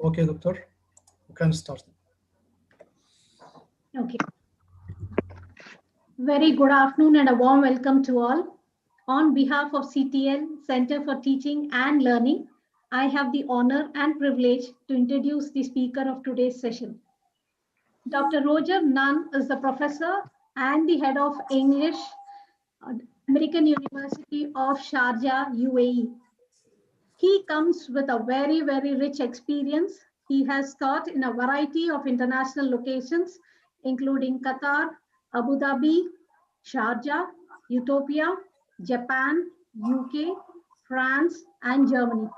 Okay, doctor, you can start. Okay. Very good afternoon and a warm welcome to all. On behalf of CTL, Center for Teaching and Learning, I have the honor and privilege to introduce the speaker of today's session. Dr. Roger Nunn is the professor and the head of English at American University of Sharjah, UAE. He comes with a very, very rich experience. He has taught in a variety of international locations, including Qatar, Abu Dhabi, Sharjah, Ethiopia, Japan, UK, France, and Germany.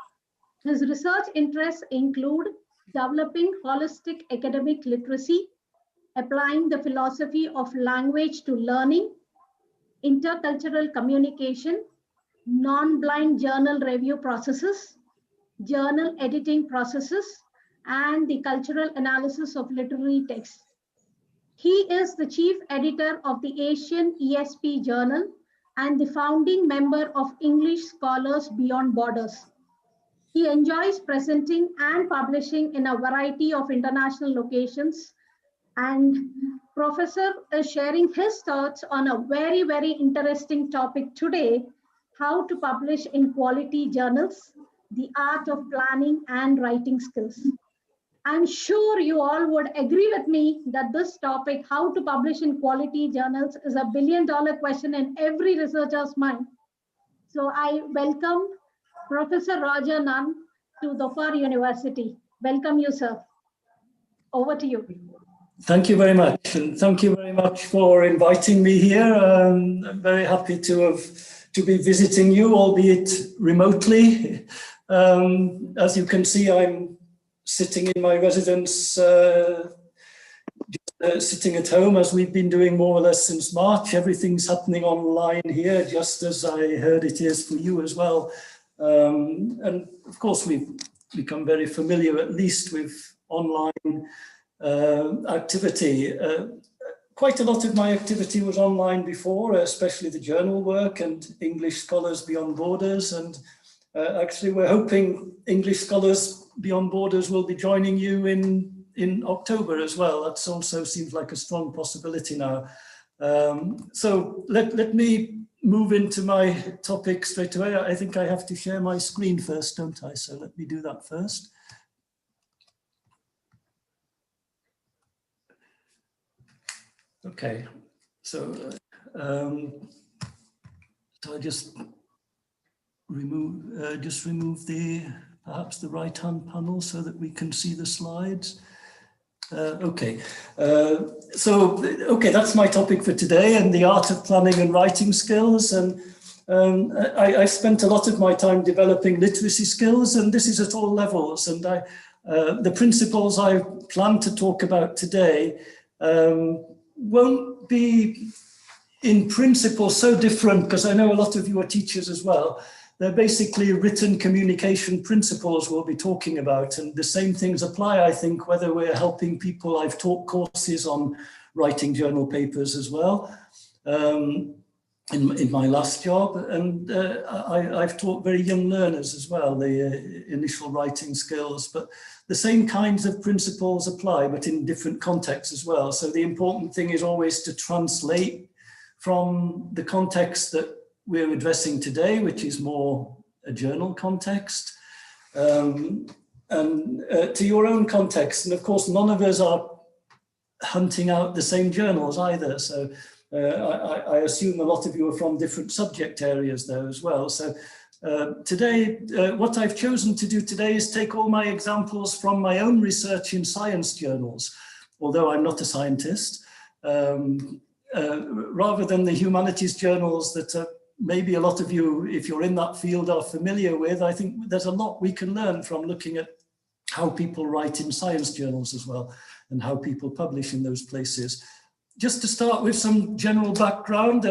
His research interests include developing holistic academic literacy, applying the philosophy of language to learning, intercultural communication, non-blind journal review processes, journal editing processes, and the cultural analysis of literary texts. He is the chief editor of the Asian ESP Journal and the founding member of English Scholars Beyond Borders. He enjoys presenting and publishing in a variety of international locations, and Professor is sharing his thoughts on a very, very interesting topic today: how to publish in quality journals, the art of planning and writing skills. I'm sure you all would agree with me that this topic, how to publish in quality journals, is a billion-dollar question in every researcher's mind. So I welcome Professor Roger Nunn to Dhofar University. Welcome you, sir. Over to you. Thank you very much, and thank you very much for inviting me here. I'm very happy to be visiting you, albeit remotely. As you can see, I'm sitting in my residence, sitting at home, as we've been doing more or less since March. Everything's happening online here, just as I heard it is for you as well. And of course, we've become very familiar, at least, with online activity. Quite a lot of my activity was online before, especially the journal work and English Scholars Beyond Borders. And actually, we're hoping English Scholars Beyond Borders will be joining you in October as well. That also seems like a strong possibility now. So let me move into my topic straight away. I think I have to share my screen first, don't I? So let me do that first. Okay, so I just remove the perhaps the right-hand panel so that we can see the slides. Okay, that's my topic for today, and the art of planning and writing skills. And I spent a lot of my time developing literacy skills, and this is at all levels. And the principles I plan to talk about today won't be in principle so different, because I know a lot of you are teachers as well. They're basically written communication principles we'll be talking about, and the same things apply, I think, whether we're helping people. I've taught courses on writing journal papers as well in my last job, and I've taught very young learners as well, the initial writing skills, but the same kinds of principles apply, but in different contexts as well. So the important thing is always to translate from the context that we're addressing today, which is more a journal context, and to your own context. And of course, none of us are hunting out the same journals either. So I assume a lot of you are from different subject areas there as well. So today, what I've chosen to do today is take all my examples from my own research in science journals, although I'm not a scientist, rather than the humanities journals that maybe a lot of you, if you're in that field, are familiar with. I think there's a lot we can learn from looking at how people write in science journals as well, and how people publish in those places. Just to start with some general background,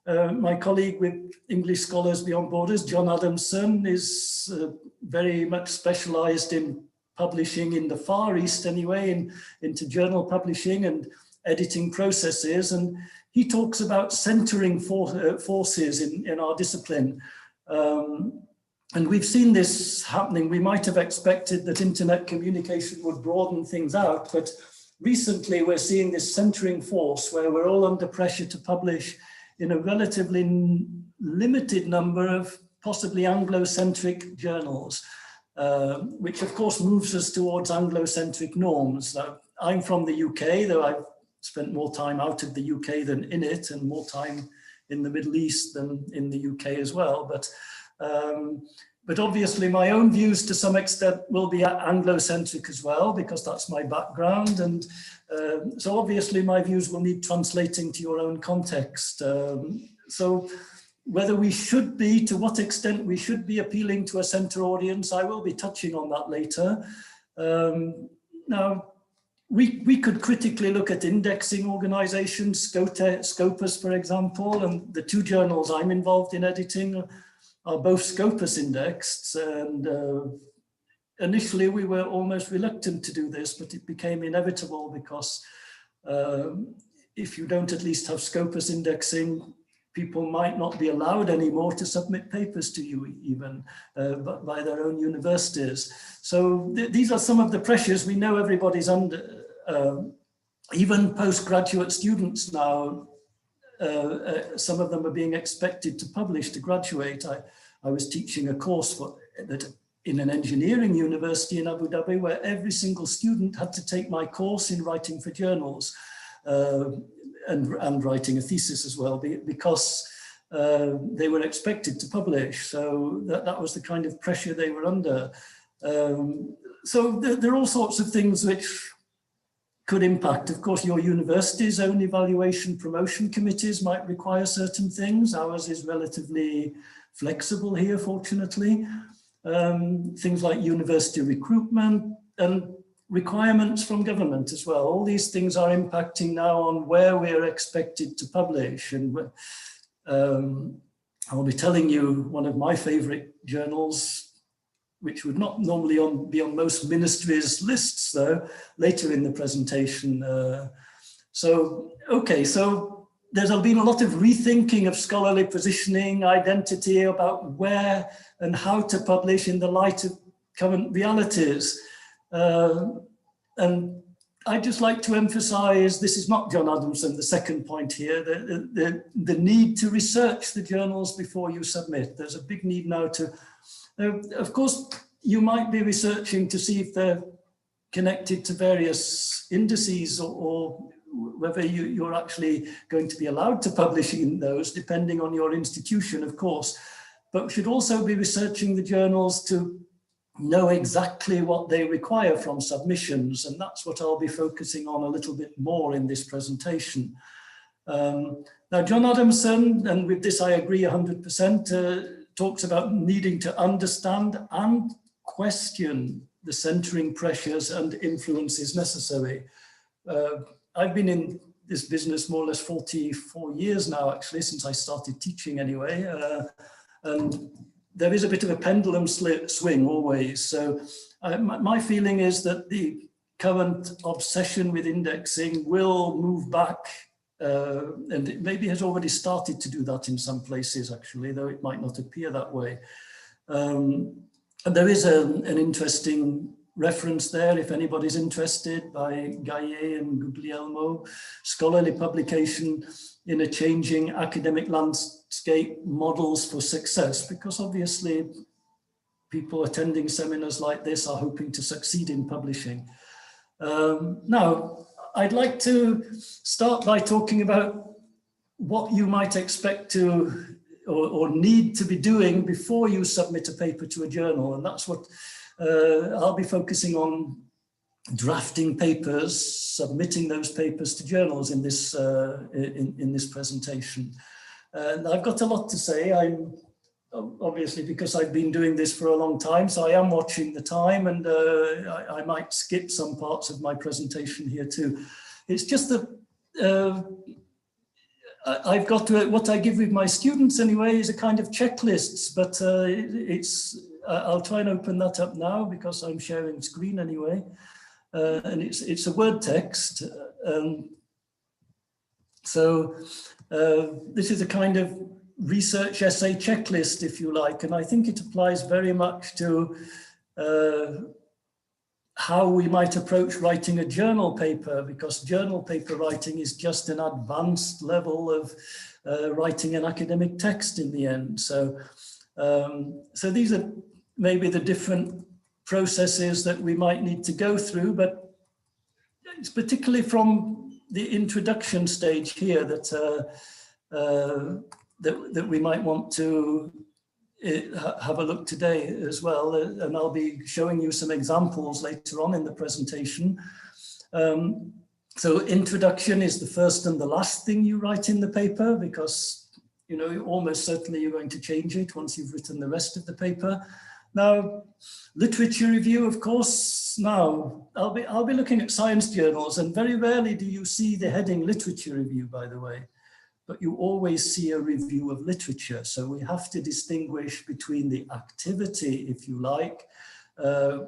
my colleague with English Scholars Beyond Borders, John Adamson, is very much specialized in publishing in the Far East anyway, into journal publishing and editing processes. And he talks about centering forces in our discipline. And we've seen this happening. We might have expected that internet communication would broaden things out, but recently we're seeing this centering force where we're all under pressure to publish in a relatively limited number of possibly Anglo-centric journals, which of course moves us towards Anglo-centric norms. Now, I'm from the UK, though I've spent more time out of the UK than in it, and more time in the Middle East than in the UK as well. But obviously my own views to some extent will be Anglo-centric as well, because that's my background. And so obviously my views will need translating to your own context. So whether we should be, to what extent we should be appealing to a centre audience, I will be touching on that later. Now, we could critically look at indexing organisations, Scopus, for example, and the two journals I'm involved in editing are both Scopus indexed. And initially we were almost reluctant to do this, but it became inevitable because if you don't at least have Scopus indexing, people might not be allowed anymore to submit papers to you even by their own universities. So these are some of the pressures we know everybody's under. Even postgraduate students now, some of them are being expected to publish to graduate. I was teaching a course in an engineering university in Abu Dhabi where every single student had to take my course in writing for journals. And writing a thesis as well, because they were expected to publish. So that was the kind of pressure they were under. So there are all sorts of things which could impact. Of course, your university's own evaluation promotion committees might require certain things. Ours is relatively flexible here, fortunately. Things like university recruitment and requirements from government as well. All these things are impacting now on where we're expected to publish. And I'll be telling you one of my favorite journals, which would not normally be on most ministries' lists though, later in the presentation. So there's been a lot of rethinking of scholarly positioning, identity, about where and how to publish in the light of current realities. And I'd just like to emphasize, this is not John Adamson, the second point here, the need to research the journals before you submit. There's a big need now to, of course, you might be researching to see if they're connected to various indices or whether you're actually going to be allowed to publish in those, depending on your institution, of course. But we should also be researching the journals to know exactly what they require from submissions, and that's what I'll be focusing on a little bit more in this presentation. Now, John Adamson, and with this I agree 100%, talks about needing to understand and question the centering pressures and influences necessary. I've been in this business more or less 44 years now, actually, since I started teaching anyway, and there is a bit of a pendulum swing always. So my feeling is that the current obsession with indexing will move back, and it maybe has already started to do that in some places actually, though it might not appear that way. And there is an interesting reference there, if anybody's interested, by Gaillet and Guglielmo, Scholarly Publication in a Changing Academic Landscape, Models for Success, because obviously people attending seminars like this are hoping to succeed in publishing. Now, I'd like to start by talking about what you might expect to or need to be doing before you submit a paper to a journal, and that's what I'll be focusing on: drafting papers, submitting those papers to journals in this in this presentation. And I've got a lot to say. I'm obviously, because I've been doing this for a long time, so I am watching the time, and I might skip some parts of my presentation here too. It's just that I've got to, what I give with my students anyway is a kind of checklists, but I'll try and open that up now because I'm sharing screen anyway. And it's a word text. So this is a kind of research essay checklist, if you like, and I think it applies very much to how we might approach writing a journal paper, because journal paper writing is just an advanced level of writing an academic text in the end. So, so these are maybe the different processes that we might need to go through, but it's particularly from the introduction stage here that that we might want to have a look today as well, and I'll be showing you some examples later on in the presentation. So introduction is the first and the last thing you write in the paper, because you know almost certainly you're going to change it once you've written the rest of the paper. Now, literature review, of course. Now I'll be looking at science journals, and very rarely do you see the heading literature review, by the way. But you always see a review of literature. So we have to distinguish between the activity, if you like,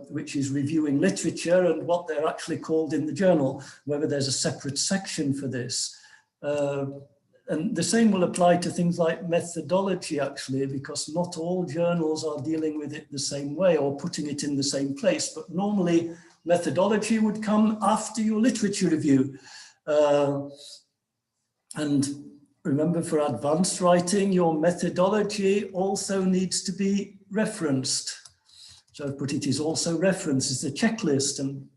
which is reviewing literature, and what they're actually called in the journal, whether there's a separate section for this. And the same will apply to things like methodology, actually, because not all journals are dealing with it the same way or putting it in the same place. But normally methodology would come after your literature review. And remember, for advanced writing, your methodology also needs to be referenced. So I've put it is also referenced. It's a checklist, and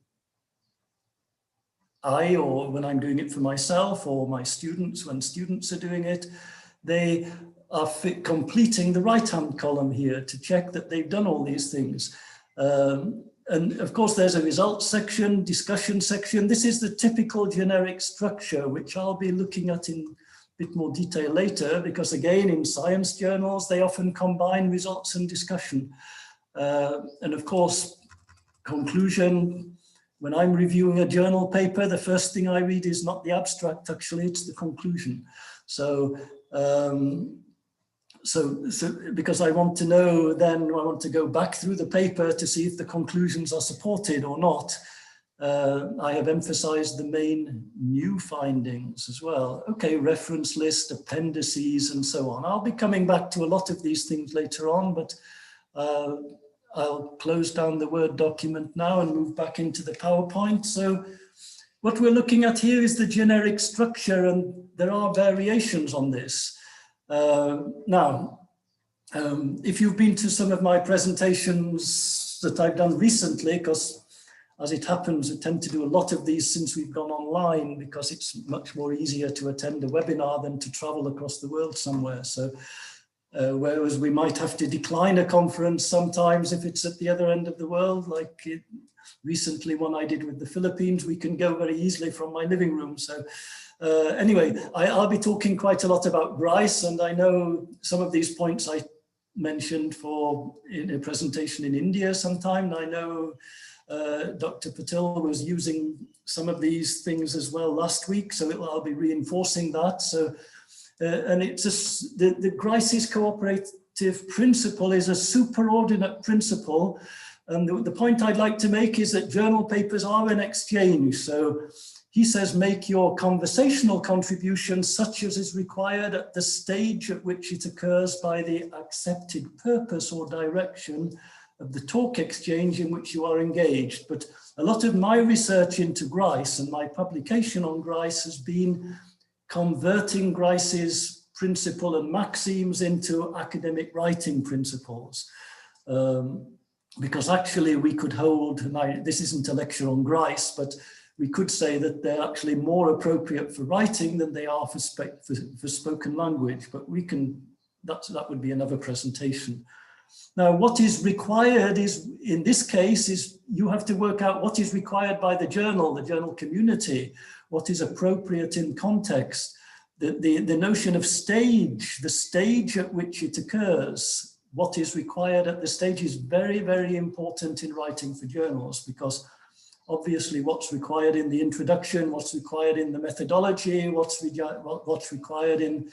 I, or when I'm doing it for myself, or my students, when students are doing it, they are completing the right-hand column here to check that they've done all these things. And of course, there's a results section, discussion section. This is the typical generic structure, which I'll be looking at in bit more detail later, because again, in science journals, they often combine results and discussion. And of course, conclusion, when I'm reviewing a journal paper, the first thing I read is not the abstract, actually, it's the conclusion. So, because I want to know, then I want to go back through the paper to see if the conclusions are supported or not. I have emphasized the main new findings as well. Okay, reference list, appendices, and so on. I'll be coming back to a lot of these things later on, but I'll close down the Word document now and move back into the PowerPoint. So what we're looking at here is the generic structure, and there are variations on this. Now, if you've been to some of my presentations that I've done recently, because as it happens, I tend to do a lot of these since we've gone online, because it's much more easier to attend a webinar than to travel across the world somewhere. So whereas we might have to decline a conference sometimes if it's at the other end of the world, like recently one I did with the Philippines, we can go very easily from my living room. So anyway, I'll be talking quite a lot about GRICE, and I know some of these points I mentioned in a presentation in India sometime, and I know Dr. Patil was using some of these things as well last week, so I'll be reinforcing that. So, and it's the GRICE's cooperative principle is a superordinate principle, and the point I'd like to make is that journal papers are an exchange. So he says, make your conversational contribution such as is required at the stage at which it occurs by the accepted purpose or direction of the talk exchange in which you are engaged. But a lot of my research into GRICE and my publication on GRICE has been converting GRICE's principle and maxims into academic writing principles. Because actually we could hold, this isn't a lecture on GRICE, but we could say that they're actually more appropriate for writing than they are for spoken language, but we can, that would be another presentation. Now, what is required is, in this case, is you have to work out what is required by the journal community, what is appropriate in context, the notion of stage, the stage at which it occurs, what is required at the stage is very, very important in writing for journals, because obviously what's required in the introduction, what's required in the methodology, what's required in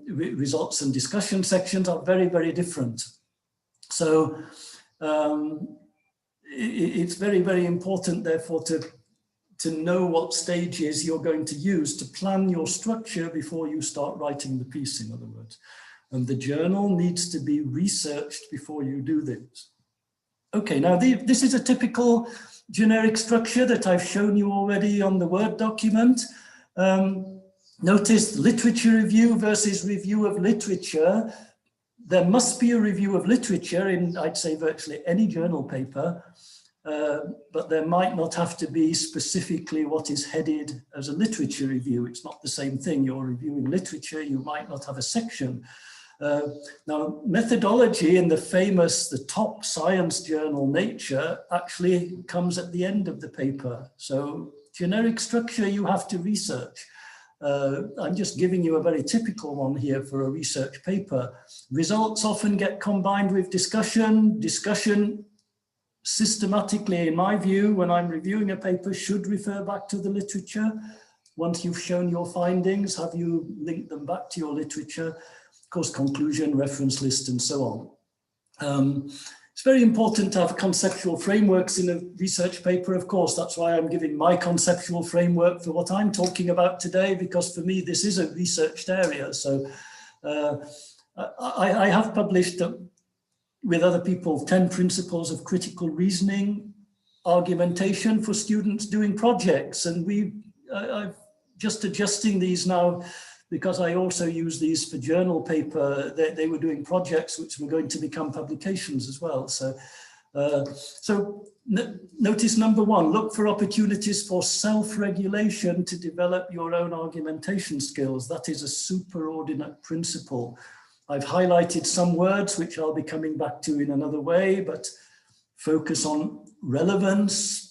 results and discussion sections are very, very different. So it's very, very important, therefore, to to know what stages you're going to use to plan your structure before you start writing the piece, in other words. And the journal needs to be researched before you do this. Okay, now this is a typical generic structure that I've shown you already on the Word document. Notice literature review versus review of literature. There must be a review of literature in, I'd say, virtually any journal paper. But there might not have to be specifically what is headed as a literature review. It's not the same thing. You're reviewing literature, you might not have a section. Now, methodology in the top science journal, Nature, actually comes at the end of the paper. So generic structure you have to research. I'm just giving you a very typical one here for a research paper. Results often get combined with discussion. Discussion systematically, in my view, when I'm reviewing a paper, should refer back to the literature. Once you've shown your findings, have you linked them back to your literature? Of course, conclusion, reference list, and so on. It's very important to have conceptual frameworks in a research paper, of course. That's why I'm giving my conceptual framework for what I'm talking about today, because for me, this is a researched area. So I have published with other people 10 principles of critical reasoning argumentation for students doing projects, and I'm just adjusting these now because I also use these for journal paper. They were doing projects which were going to become publications as well. So notice number one, look for opportunities for self-regulation to develop your own argumentation skills. That is a superordinate principle. I've highlighted some words which I'll be coming back to in another way, but focus on relevance.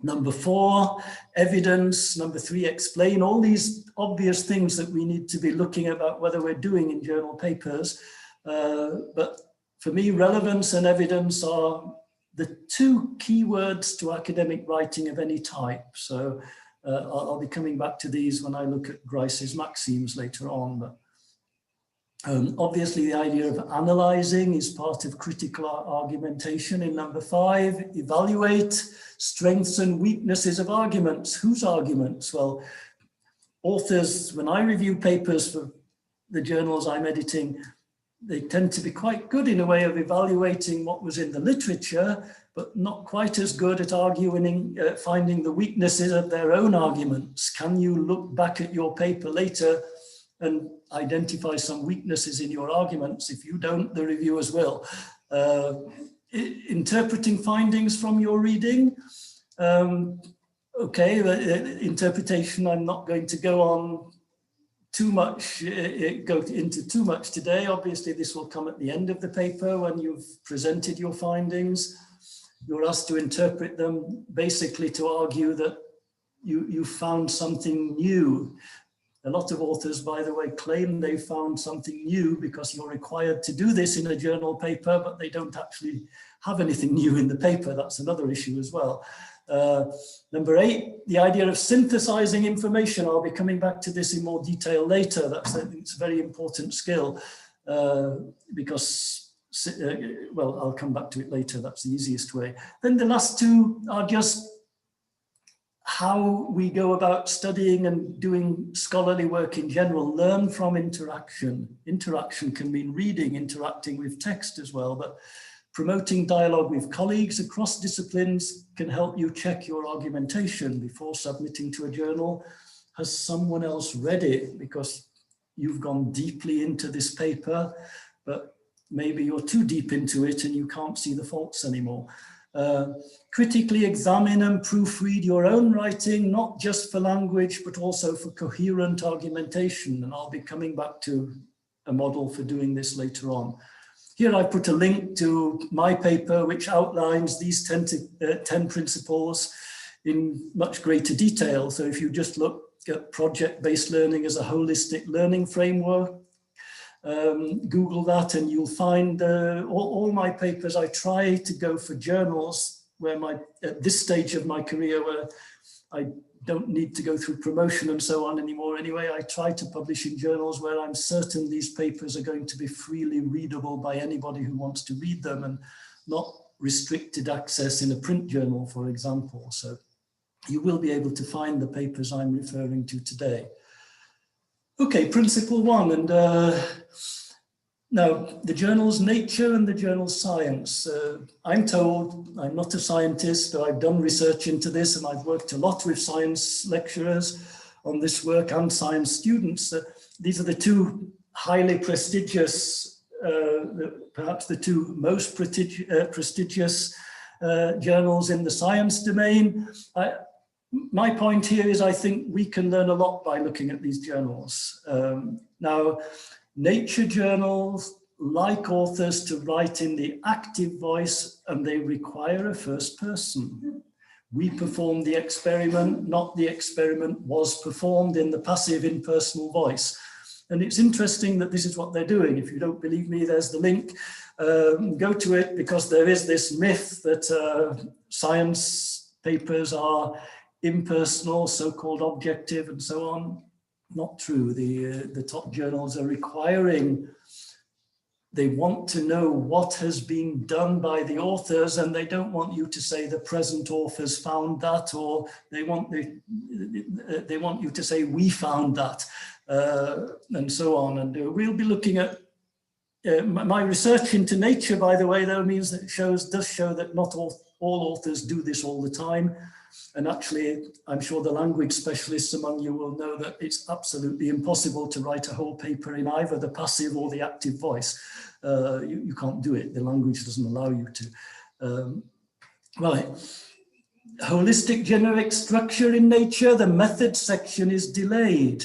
Number 4, evidence. Number 3, explain. All these obvious things that we need to be looking about whether we're doing in journal papers. But for me, relevance and evidence are the 2 key words to academic writing of any type. So I'll be coming back to these when I look at Grice's maxims later on. But obviously, the idea of analyzing is part of critical argumentation in number 5. Evaluate strengths and weaknesses of arguments. Whose arguments? Well, authors, when I review papers for the journals I'm editing, they tend to be quite good in a way of evaluating what was in the literature, but not quite as good at arguing, finding the weaknesses of their own arguments. Can you look back at your paper later and identify some weaknesses in your arguments? If you don't, the reviewers will. Interpreting findings from your reading. Interpretation, I'm not going to go into too much today. Obviously, this will come at the end of the paper when you've presented your findings. You're asked to interpret them, basically to argue that you found something new. A lot of authors, by the way, claim they found something new because you're required to do this in a journal paper, but they don't actually have anything new in the paper. That's another issue as well. Number 8, the idea of synthesizing information. I'll be coming back to this in more detail later. It's a very important skill because, well, I'll come back to it later. That's the easiest way. Then the last 2 are just how we go about studying and doing scholarly work in general. Learn from interaction. Interaction can mean reading, interacting with text as well, but promoting dialogue with colleagues across disciplines can help you check your argumentation before submitting to a journal. Has someone else read it? Because you've gone deeply into this paper, but maybe you're too deep into it and you can't see the faults anymore. Critically examine and proofread your own writing, not just for language, but also for coherent argumentation. And I'll be coming back to a model for doing this later on. Here I put a link to my paper, which outlines these 10 principles in much greater detail. So if you just look at project-based learning as a holistic learning framework, Google that and you'll find all my papers. I try to go for journals where at this stage of my career where I don't need to go through promotion and so on anymore. Anyway, I try to publish in journals where I'm certain these papers are going to be freely readable by anybody who wants to read them and not restricted access in a print journal, for example. So you will be able to find the papers I'm referring to today. Okay, principle one, and now the journal's Nature and the journal's Science. I'm told, I'm not a scientist, I've done research into this, and I've worked a lot with science lecturers on this work and science students. These are the two highly prestigious, perhaps the two most prestigious journals in the science domain. My point here is I think we can learn a lot by looking at these journals. Now, Nature journals like authors to write in the active voice, and they require a first person. We performed the experiment, not the experiment was performed in the passive impersonal voice. And it's interesting that this is what they're doing. If you don't believe me, there's the link. Go to it, because there is this myth that science papers are impersonal, so-called objective, and so on. Not true. The top journals are requiring, they want to know what has been done by the authors, and they don't want you to say the present authors found that, or they want you to say we found that, and so on. And we'll be looking at my research into Nature, by the way, though, means that it does show that not all authors do this all the time. And actually, I'm sure the language specialists among you will know that it's absolutely impossible to write a whole paper in either the passive or the active voice. You can't do it. The language doesn't allow you to. Right. Holistic generic structure in Nature, the method section is delayed.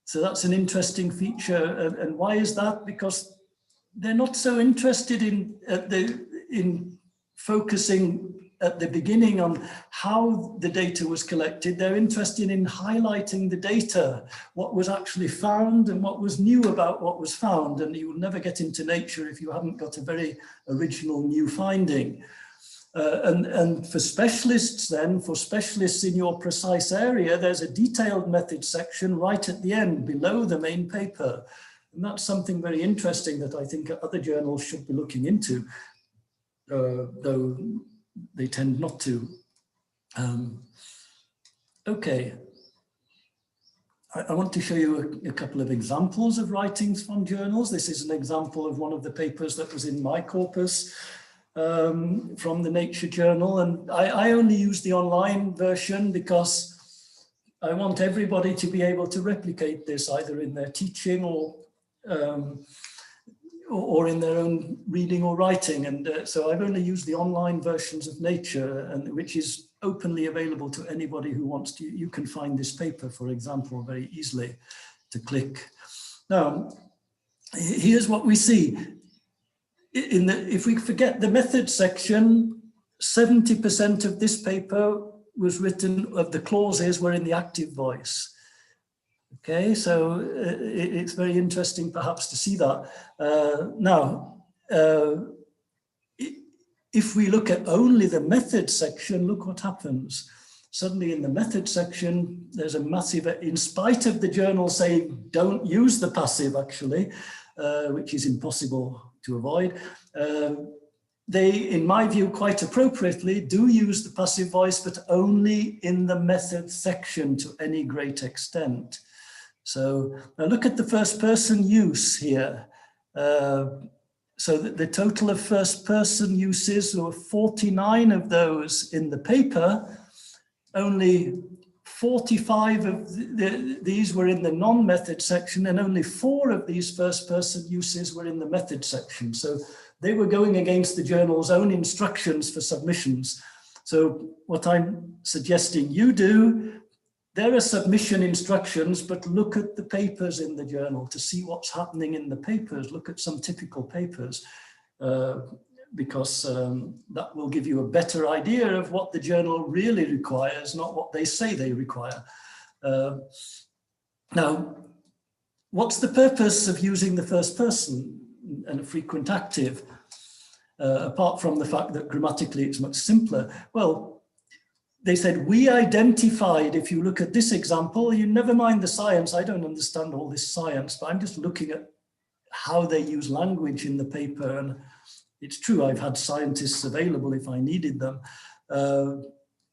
So that's an interesting feature. And why is that? Because they're not so interested in focusing at the beginning on how the data was collected. They're interested in highlighting the data, what was actually found and what was new about what was found. And you will never get into Nature if you haven't got a very original new finding. And for specialists then, for specialists in your precise area, there's a detailed method section right at the end, below the main paper. And that's something very interesting that I think other journals should be looking into, though they tend not to. Okay. I want to show you a couple of examples of writings from journals. This is an example of one of the papers that was in my corpus from the Nature Journal. And I only use the online version because I want everybody to be able to replicate this either in their teaching or in their own reading or writing. And so I've only used the online versions of Nature, and which is openly available to anybody who wants to. You can find this paper, for example, very easily to click. Now, here's what we see. If we forget the method section, 70% of this paper was written, of the clauses were in the active voice. Okay, so it's very interesting perhaps to see that. Now, if we look at only the method section, look what happens. Suddenly in the method section, there's a massive, in spite of the journal saying don't use the passive actually, which is impossible to avoid. They, in my view, quite appropriately do use the passive voice, but only in the method section to any great extent. So now look at the first person use here. So the total of first person uses, there were 49 of those in the paper. Only 45 of these were in the non-method section, and only 4 of these first person uses were in the method section. So they were going against the journal's own instructions for submissions. So what I'm suggesting you do, there are submission instructions, but look at the papers in the journal to see what's happening in the papers. Look at some typical papers, because that will give you a better idea of what the journal really requires, not what they say they require. Now, what's the purpose of using the first person and a frequent active, apart from the fact that grammatically it's much simpler? Well, they said, we identified, if you look at this example, you never mind the science, I don't understand all this science, but I'm just looking at how they use language in the paper. And it's true, I've had scientists available if I needed them.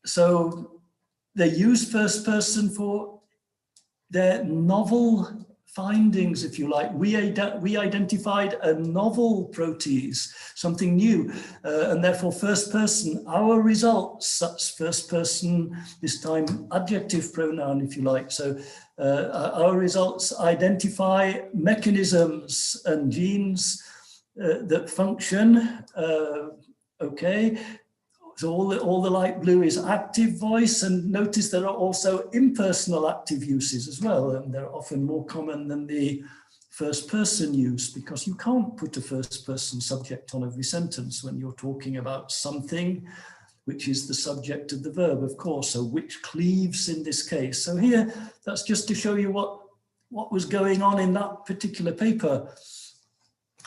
So They use first person for their novel findings, if you like. We identified a novel protease, something new, and therefore first person, our results, that's first person, this time adjective pronoun, if you like. So our results identify mechanisms and genes that function, okay. So all the light blue is active voice, and notice there are also impersonal active uses as well, and they're often more common than the first person use, because you can't put a first person subject on every sentence when you're talking about something which is the subject of the verb, of course, so which cleaves in this case. So here, that's just to show you what was going on in that particular paper.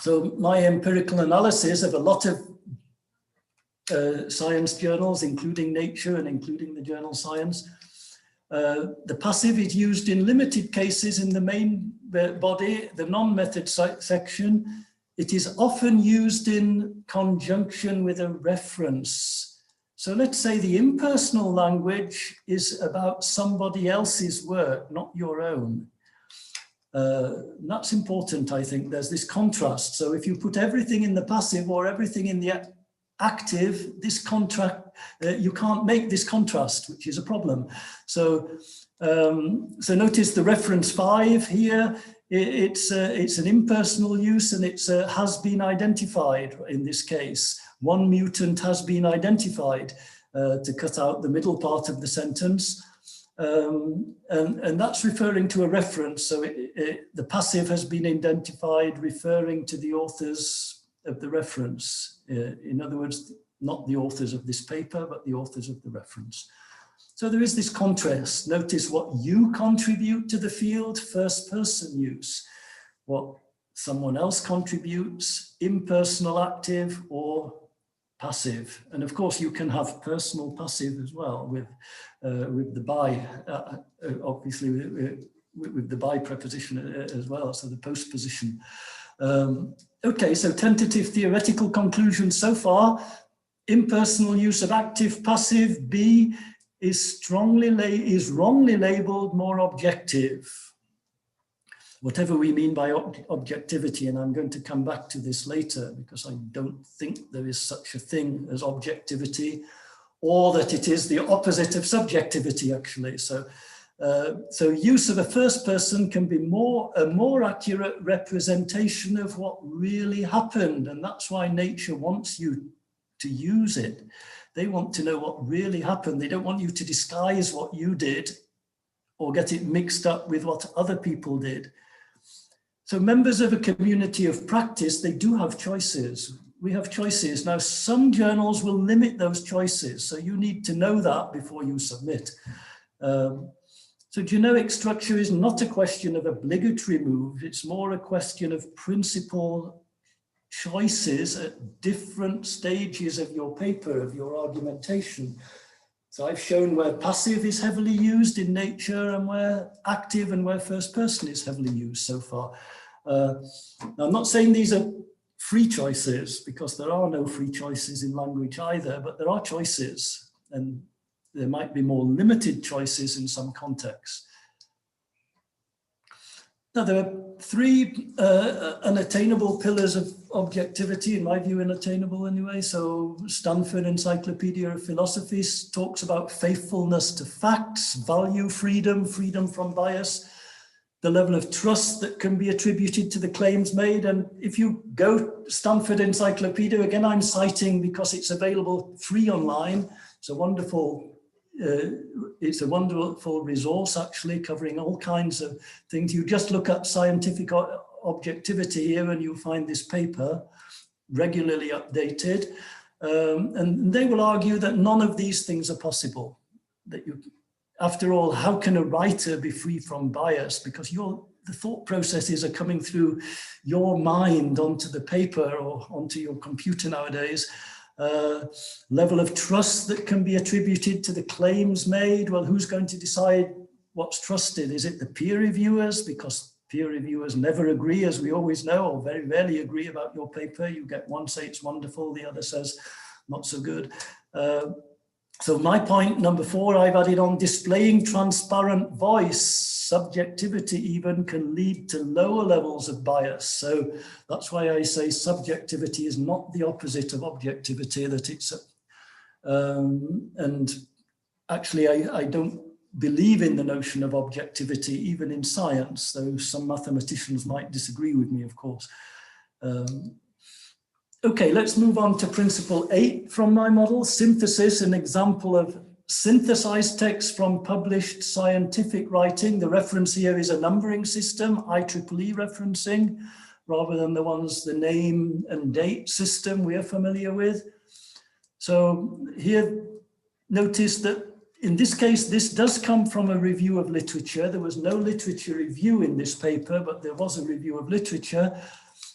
So my empirical analysis of a lot of science journals, including Nature and including the journal Science. The passive is used in limited cases in the main body, the non-method section. It is often used in conjunction with a reference. So let's say the impersonal language is about somebody else's work, not your own. That's important, I think. There's this contrast. So if you put everything in the passive or everything in the active, this contract, you can't make this contrast, which is a problem. So, so notice the reference 5 here. It's an impersonal use, and it's has been identified in this case. One mutant has been identified to cut out the middle part of the sentence. And that's referring to a reference. So the passive has been identified referring to the authors of the reference. In other words, not the authors of this paper, but the authors of the reference. So there is this contrast. Notice what you contribute to the field, first person use. What someone else contributes, impersonal active or passive. And of course you can have personal passive as well with the by, obviously with the by preposition as well, so the postposition. Okay, so tentative theoretical conclusion so far: impersonal use of active passive. B is wrongly labeled more objective. Whatever we mean by objectivity, and I'm going to come back to this later, because I don't think there is such a thing as objectivity, or that it is the opposite of subjectivity, actually. So use of a first person can be a more accurate representation of what really happened, and that's why Nature wants you to use it. They want to know what really happened. They don't want you to disguise what you did or get it mixed up with what other people did. So members of a community of practice, they do have choices. We have choices. Now, some journals will limit those choices, so you need to know that before you submit. So generic structure is not a question of obligatory move, it's more a question of principal choices at different stages of your paper, of your argumentation. So I've shown where passive is heavily used in Nature and where active and where first person is heavily used so far. Now, I'm not saying these are free choices, because there are no free choices in language either, but there are choices, and there might be more limited choices in some contexts. Now, there are 3 unattainable pillars of objectivity, in my view, unattainable anyway. So Stanford Encyclopedia of Philosophy talks about faithfulness to facts, value freedom, freedom from bias, the level of trust that can be attributed to the claims made. And if you go Stanford Encyclopedia, again, I'm citing because it's available free online. It's a wonderful resource, actually, covering all kinds of things. You just look up scientific objectivity here and you'll find this paper, regularly updated. And they will argue that none of these things are possible. That you, after all, how can a writer be free from bias? Because the thought processes are coming through your mind onto the paper or onto your computer nowadays. Level of trust that can be attributed to the claims made. Well, who's going to decide what's trusted? Is it the peer reviewers? Because peer reviewers never agree, as we always know, or very rarely agree about your paper. You get one say it's wonderful, the other says not so good. So my point number 4, I've added on displaying transparent voice. Subjectivity even can lead to lower levels of bias. So that's why I say subjectivity is not the opposite of objectivity, that it's, and actually I don't believe in the notion of objectivity, even in science, though some mathematicians might disagree with me, of course. Okay, let's move on to principle 8 from my model, synthesis, an example of synthesized text from published scientific writing. The reference here is a numbering system, IEEE referencing, rather than the ones, the name and date system we are familiar with. So here, notice that in this case, this does come from a review of literature. There was no literature review in this paper, but there was a review of literature.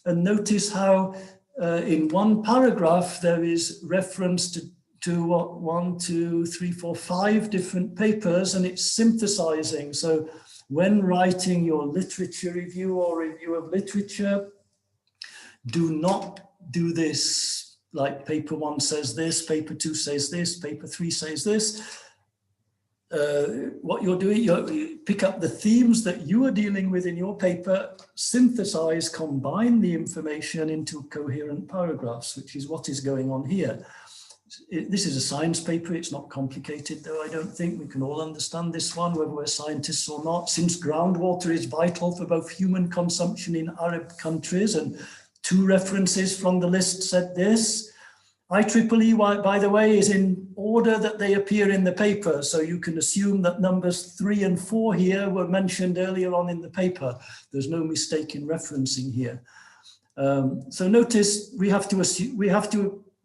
And notice how in one paragraph, there is reference to what, 1, 2, 3, 4, 5 different papers, and it's synthesizing. So when writing your literature review or review of literature, do not do this, like paper 1 says this, paper 2 says this, paper 3 says this. What you're doing, you pick up the themes that you are dealing with in your paper, synthesize, combine the information into coherent paragraphs, which is what is going on here. This is a science paper, it's not complicated though, I don't think. We can all understand this one, whether we're scientists or not. Since groundwater is vital for both human consumption in Arab countries, and 2 references from the list said this. IEEE, by the way, is in order that they appear in the paper. So you can assume that numbers 3 and 4 here were mentioned earlier on in the paper. There's no mistake in referencing here. So notice we have to assume,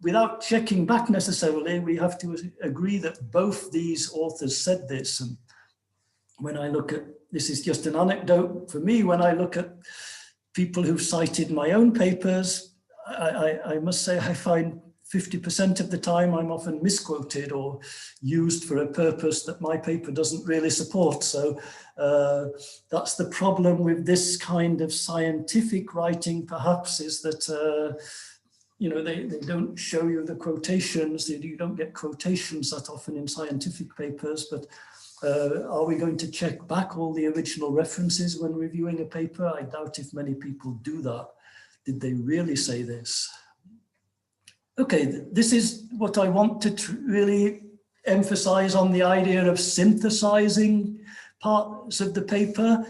without checking back necessarily, we have to agree that both these authors said this. And when I look at, this is just an anecdote for me, when I look at people who've cited my own papers, I must say I find 50% of the time I'm often misquoted or used for a purpose that my paper doesn't really support. So that's the problem with this kind of scientific writing, perhaps, is that you know, they don't show you the quotations. You don't get quotations that often in scientific papers, but are we going to check back all the original references when reviewing a paper? I doubt if many people do that. Did they really say this? Okay, this is what I want to really emphasize on the idea of synthesizing parts of the paper.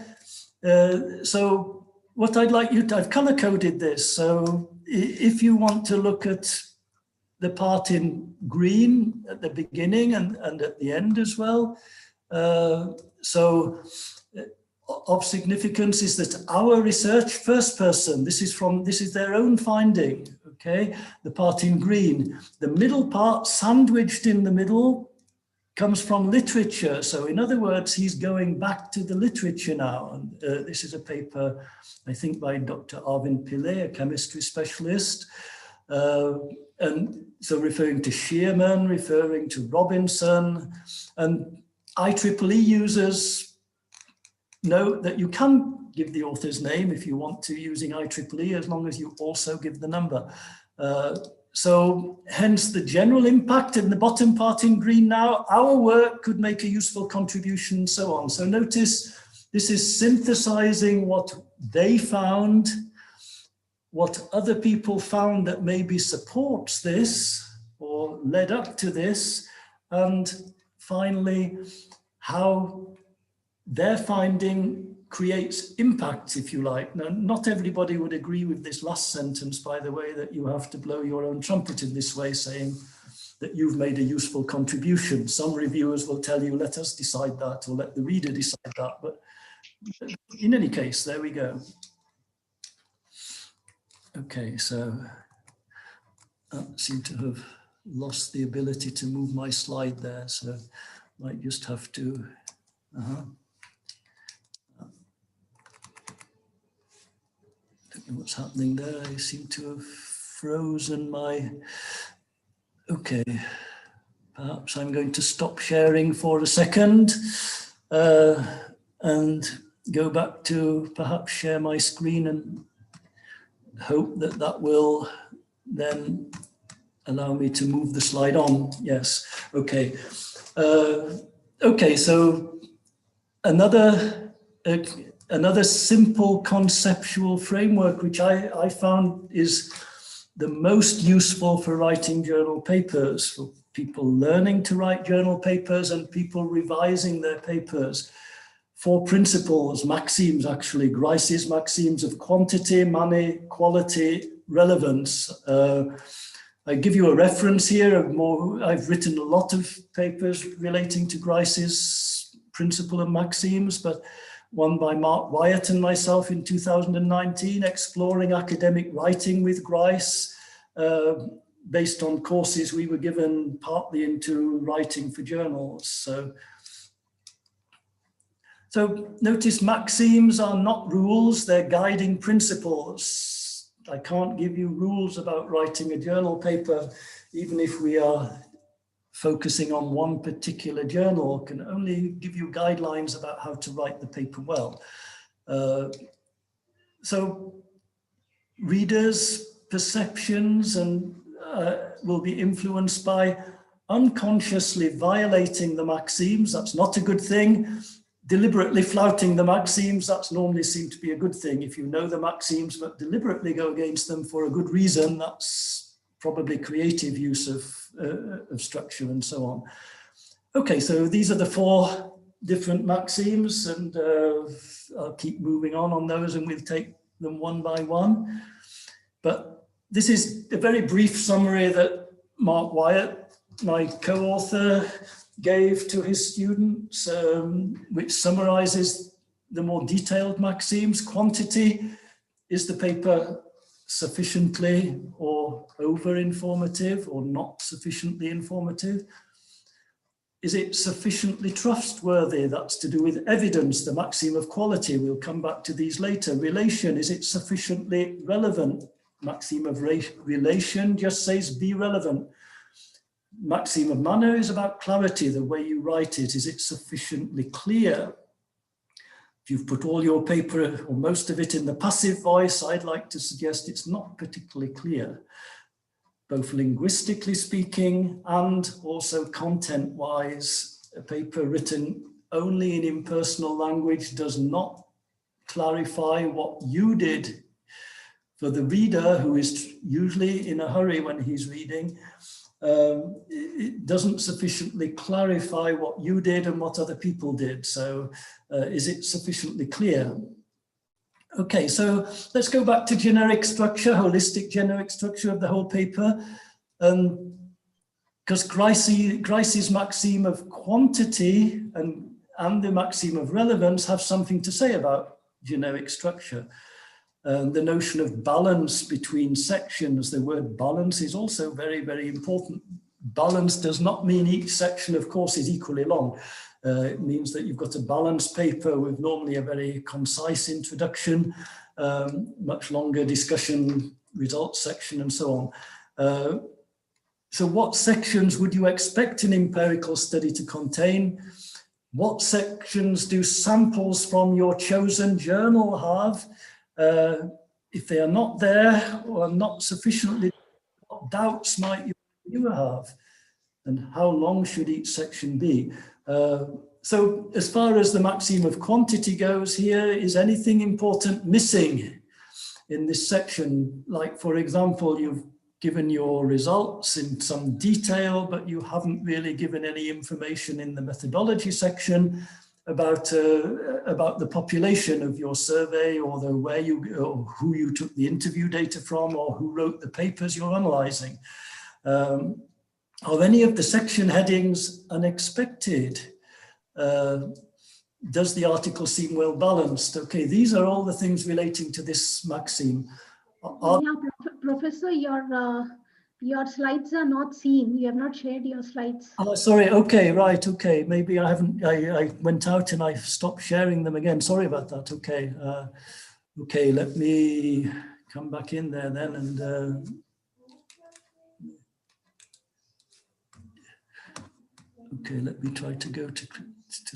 So what I'd like you to, I've color coded this. So if you want to look at the part in green at the beginning and at the end as well. So of significance is that our research, first person, this is their own finding, okay? The part in green. The middle part, sandwiched in the middle, comes from literature. So in other words, he's going back to the literature now. And this is a paper, I think, by Dr. Arvind Pillai, a chemistry specialist. And so referring to Shearman, referring to Robinson, and IEEE users note that you can give the author's name if you want to using IEEE, as long as you also give the number. So hence the general impact in the bottom part in green now, our work could make a useful contribution and so on. So notice this is synthesizing what they found, what other people found that maybe supports this or led up to this, and finally how their finding creates impact, if you like. Now, not everybody would agree with this last sentence, by the way, that you have to blow your own trumpet in this way, saying that you've made a useful contribution. Some reviewers will tell you, let us decide that, or let the reader decide that. But in any case, there we go. Okay, so I seem to have lost the ability to move my slide there, so might just have to, don't know what's happening there. I seem to have frozen my, okay. Perhaps I'm going to stop sharing for a second and go back to perhaps share my screen and hope that that will then allow me to move the slide on. Yes, okay. Okay, so another simple conceptual framework which I found is the most useful for writing journal papers, for people learning to write journal papers and people revising their papers. 4 principles, maxims actually, Grice's maxims of quantity, money, quality, relevance. I give you a reference here of more. I've written a lot of papers relating to Grice's principle and maxims, but one by Mark Wyatt and myself in 2019, Exploring Academic Writing with Grice, based on courses we were given partly into writing for journals. So notice maxims are not rules, they're guiding principles. I can't give you rules about writing a journal paper, even if we are focusing on one particular journal, can only give you guidelines about how to write the paper well. So readers' perceptions will be influenced by unconsciously violating the maxims. That's not a good thing. Deliberately flouting the maxims, that's normally seen to be a good thing. If you know the maxims but deliberately go against them for a good reason, that's probably creative use of structure and so on. Okay, so these are the 4 different maxims, and I'll keep moving on those, and we'll take them one by one. But this is a very brief summary that Mark Wyatt, my co-author, gave to his students, which summarizes the more detailed maxims. Quantity: is the paper sufficiently or over-informative or not sufficiently informative? Is it sufficiently trustworthy? That's to do with evidence, the maxim of quality. We'll come back to these later. Relation: is it sufficiently relevant? Maxim of relation just says be relevant. Maxim of manner is about clarity, the way you write it. Is it sufficiently clear? If you've put all your paper or most of it in the passive voice, I'd like to suggest it's not particularly clear, both linguistically speaking and also content-wise. A paper written only in impersonal language does not clarify what you did. For the reader, who is usually in a hurry when he's reading, it doesn't sufficiently clarify what you did and what other people did. So is it sufficiently clear? Okay, so let's go back to generic structure, holistic generic structure of the whole paper. Because Grice's maxim of quantity and the maxim of relevance have something to say about generic structure. The notion of balance between sections, the word balance is also very, very important. Balance does not mean each section, of course, is equally long. It means that you've got a balanced paper with normally a very concise introduction, much longer discussion, results section, and so on. So what sections would you expect an empirical study to contain? What sections do samples from your chosen journal have? If they are not there or not sufficiently, what doubts might you have? And how long should each section be? So as far as the maxim of quantity goes, here is anything important missing in this section? Like, for example, you've given your results in some detail, but you haven't really given any information in the methodology section about the population of your survey, or or who you took the interview data from, or who wrote the papers you're analyzing. Are any of the section headings unexpected? Does the article seem well balanced? Okay, these are all the things relating to this maxim. Professor, your slides are not seen. You have not shared your slides. Oh, sorry. Okay, right. Okay, maybe I haven't. I went out and I stopped sharing them again. Sorry about that. Okay. Okay, let me come back in there then and. Okay, let me try to go to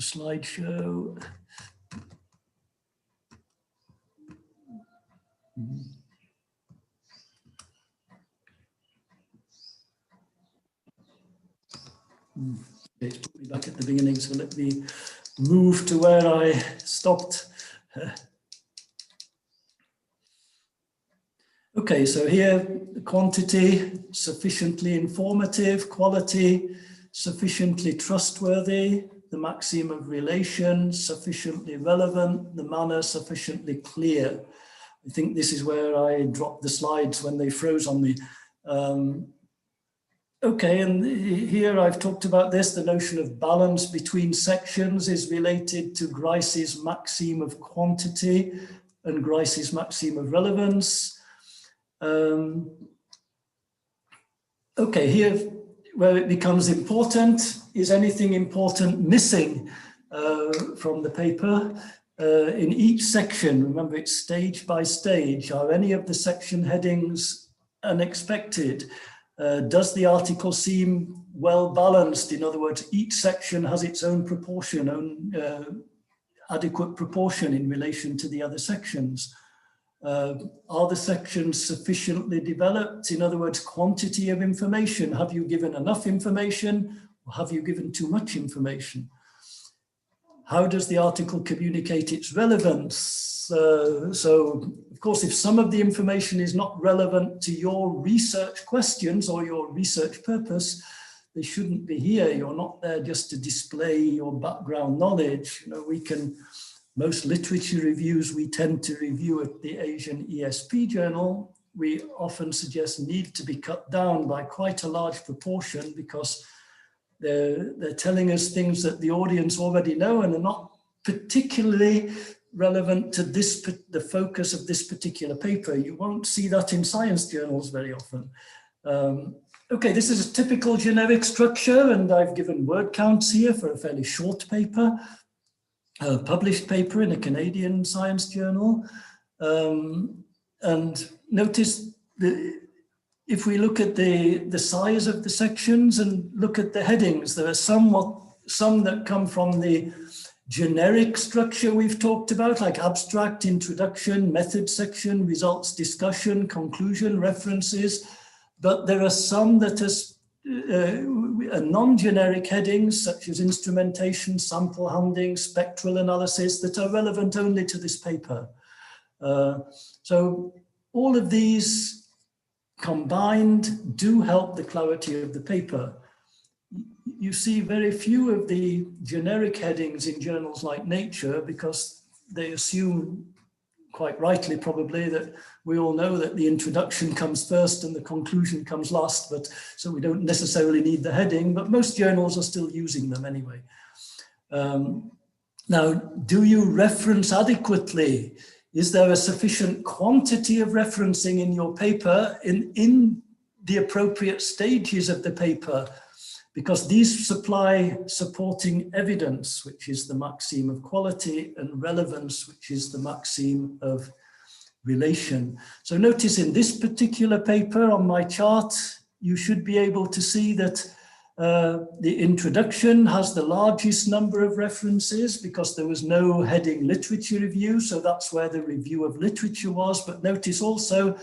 slideshow. back at the beginning, so let me move to where I stopped. Okay, so here, the quantity, sufficiently informative, quality, sufficiently trustworthy, the maxim of relation, sufficiently relevant, the manner sufficiently clear. I think this is where I dropped the slides when they froze on me. Okay, and here I've talked about this. The notion of balance between sections is related to Grice's maxim of quantity and Grice's maxim of relevance. Okay, here where it becomes important, is anything important missing from the paper? In each section, remember it's stage by stage, are any of the section headings unexpected? Does the article seem well balanced? In other words, each section has its own proportion, adequate proportion in relation to the other sections. Are the sections sufficiently developed? In other words, quantity of information. Have you given enough information or have you given too much information? How does the article communicate its relevance? So, of course, if some of the information is not relevant to your research questions or your research purpose, they shouldn't be here. You're not there just to display your background knowledge. You know, we can, most literature reviews we tend to review at the Asian ESP journal, we often suggest need to be cut down by quite a large proportion because they're telling us things that the audience already know and are not particularly relevant to this, the focus of this particular paper. You won't see that in science journals very often. Okay, this is a typical generic structure, and I've given word counts here for a fairly short paper, a published paper in a Canadian science journal. And notice if we look at the size of the sections and look at the headings, there are some that come from the generic structure we've talked about, like abstract, introduction, method section, results, discussion, conclusion, references. But there are some that are non-generic headings, such as instrumentation, sample handling, spectral analysis, that are relevant only to this paper. So all of these combined do help the clarity of the paper. You see very few of the generic headings in journals like Nature because they assume, quite rightly probably, that we all know that the introduction comes first and the conclusion comes last, but so we don't necessarily need the heading, but most journals are still using them anyway. Now, do you reference adequately? Is there a sufficient quantity of referencing in your paper in the appropriate stages of the paper? Because these supply supporting evidence, which is the maxim of quality, and relevance, which is the maxim of relation. So notice in this particular paper on my chart, you should be able to see that the introduction has the largest number of references because there was no heading literature review. So that's where the review of literature was. But notice also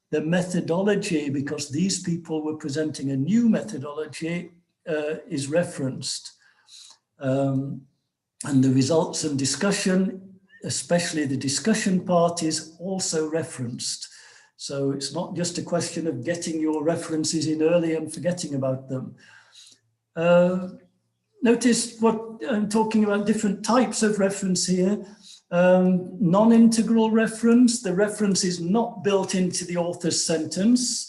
the methodology, because these people were presenting a new methodology, is referenced. And the results and discussion, especially the discussion part, is also referenced. So it's not just a question of getting your references in early and forgetting about them. Notice what I'm talking about, different types of reference here. Non-integral reference, the reference is not built into the author's sentence,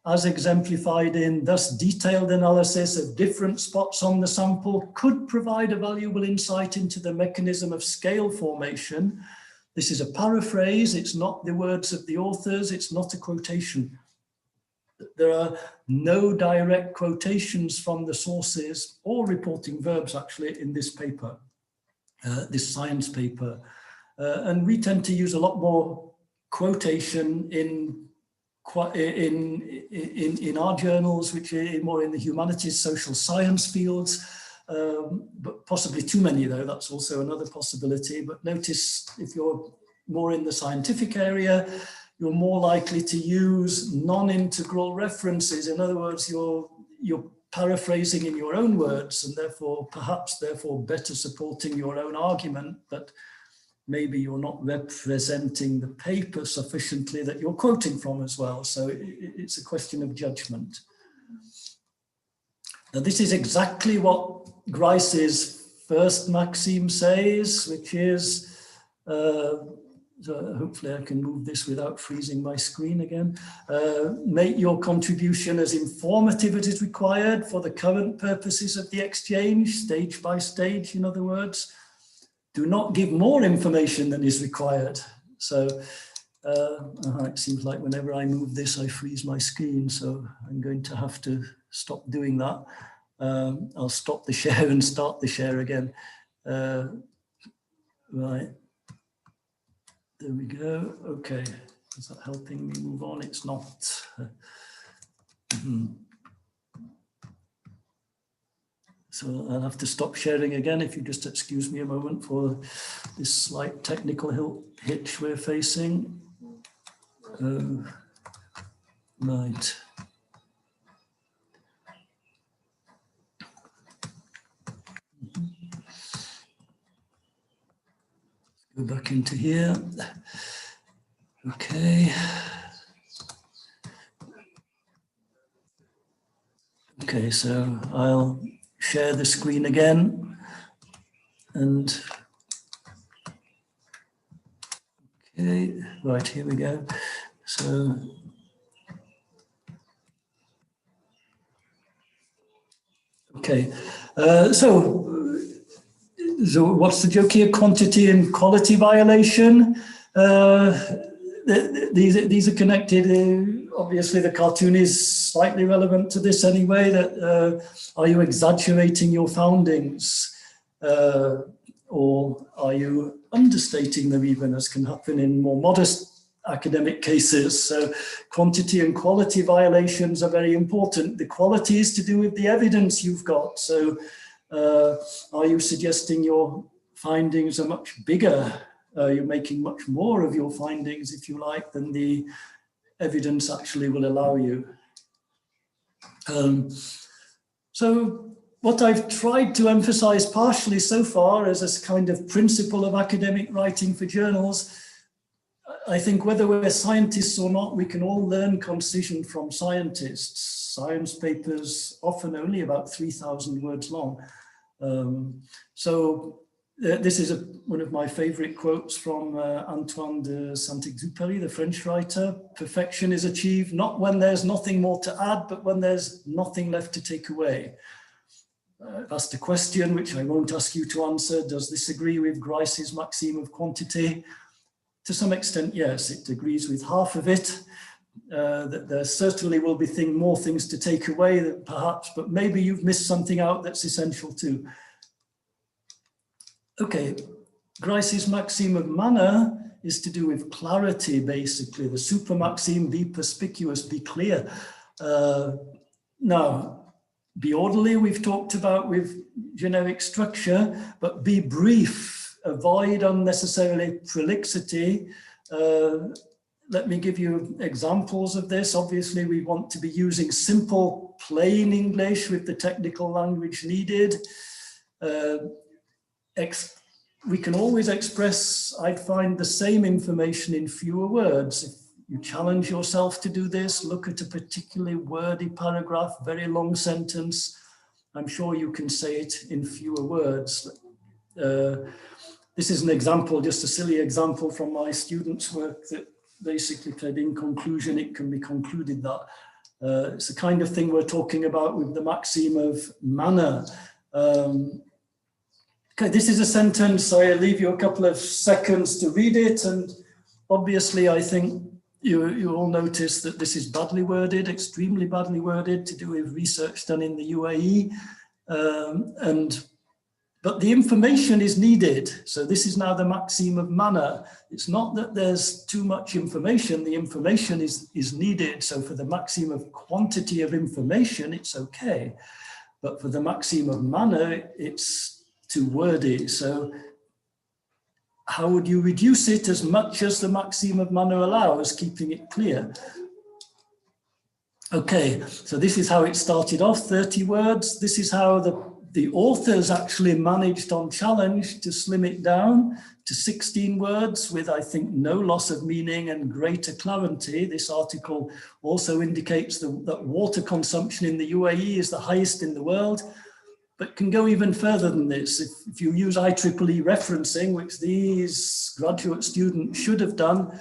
as exemplified in thus detailed analysis of different spots on the sample could provide a valuable insight into the mechanism of scale formation. This is a paraphrase, it's not the words of the authors, it's not a quotation. There are no direct quotations from the sources or reporting verbs actually in this paper, this science paper. And we tend to use a lot more quotation in our journals, which are more in the humanities, social science fields, but possibly too many though, that's also another possibility. But notice if you're more in the scientific area, you're more likely to use non-integral references. In other words, you're paraphrasing in your own words and therefore better supporting your own argument, but maybe you're not representing the paper sufficiently that you're quoting from as well. So it's a question of judgment. Now, this is exactly what Grice's first maxim says, which is, so hopefully I can move this without freezing my screen again. Make your contribution as informative as is required for the current purposes of the exchange, stage by stage, in other words. Do not give more information than is required. So it seems like whenever I move this, I freeze my screen. So I'm going to have to stop doing that. I'll stop the share and start the share again. Right. There we go. Okay. Is that helping me move on? It's not. So I'll have to stop sharing again if you just excuse me a moment for this slight technical hitch we're facing. Right. Go back into here. Okay. Okay, so I'll share the screen again and okay, right, here we go. So okay, so what's the joke here? Quantity and quality violation. These are connected. Obviously, the cartoon is slightly relevant to this anyway. That are you exaggerating your findings, or are you understating them, even, as can happen in more modest academic cases? So, quantity and quality violations are very important. The quality is to do with the evidence you've got. So, are you suggesting your findings are much bigger? You're making much more of your findings, if you like, than the evidence actually will allow you. So what I've tried to emphasize partially so far as a kind of principle of academic writing for journals, I think whether we're scientists or not, we can all learn concision from scientists. Science papers often only about 3,000 words long. This is one of my favorite quotes from Antoine de Saint-Exupéry, the French writer. Perfection is achieved not when there's nothing more to add, but when there's nothing left to take away. I've asked a question which I won't ask you to answer. Does this agree with Grice's maxim of quantity? To some extent, yes, it agrees with half of it. That there certainly will be more things to take away, that perhaps, but maybe you've missed something out that's essential too. Okay, Grice's maxim of manner is to do with clarity, basically. The super maxim, be perspicuous, be clear. Now, be orderly, we've talked about with generic structure, but be brief, avoid unnecessarily prolixity. Let me give you examples of this. Obviously, we want to be using simple, plain English with the technical language needed. We can always express, I'd find, the same information in fewer words. If you challenge yourself to do this, look at a particularly wordy paragraph, very long sentence. I'm sure you can say it in fewer words. This is an example, just a silly example from my students' work that basically said, in conclusion, it can be concluded that. It's the kind of thing we're talking about with the maxim of manner. Okay, this is a sentence. I'll leave you a couple of seconds to read it. And obviously, I think you all notice that this is badly worded, extremely badly worded, to do with research done in the UAE. But the information is needed. So this is now the maxim of manner. It's not that there's too much information. The information is needed. So for the maxim of quantity of information, it's okay. But for the maxim of manner, it's too wordy. So how would you reduce it as much as the maxim of manner allows, keeping it clear? Okay, so this is how it started off, 30 words. This is how the authors actually managed on challenge to slim it down to 16 words with, I think, no loss of meaning and greater clarity. This article also indicates that water consumption in the UAE is the highest in the world, but can go even further than this. If you use IEEE referencing, which these graduate students should have done,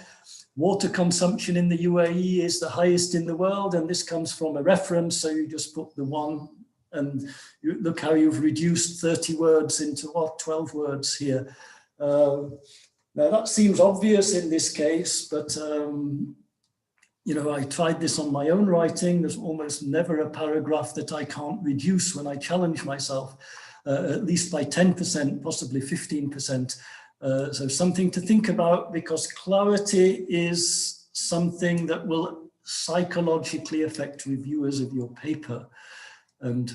water consumption in the UAE is the highest in the world, and this comes from a reference, so you just put the one, and you look how you've reduced 30 words into what, 12 words here. Now that seems obvious in this case, but you know, I tried this on my own writing. There's almost never a paragraph that I can't reduce when I challenge myself, at least by 10%, possibly 15%. So something to think about, because clarity is something that will psychologically affect reviewers of your paper. And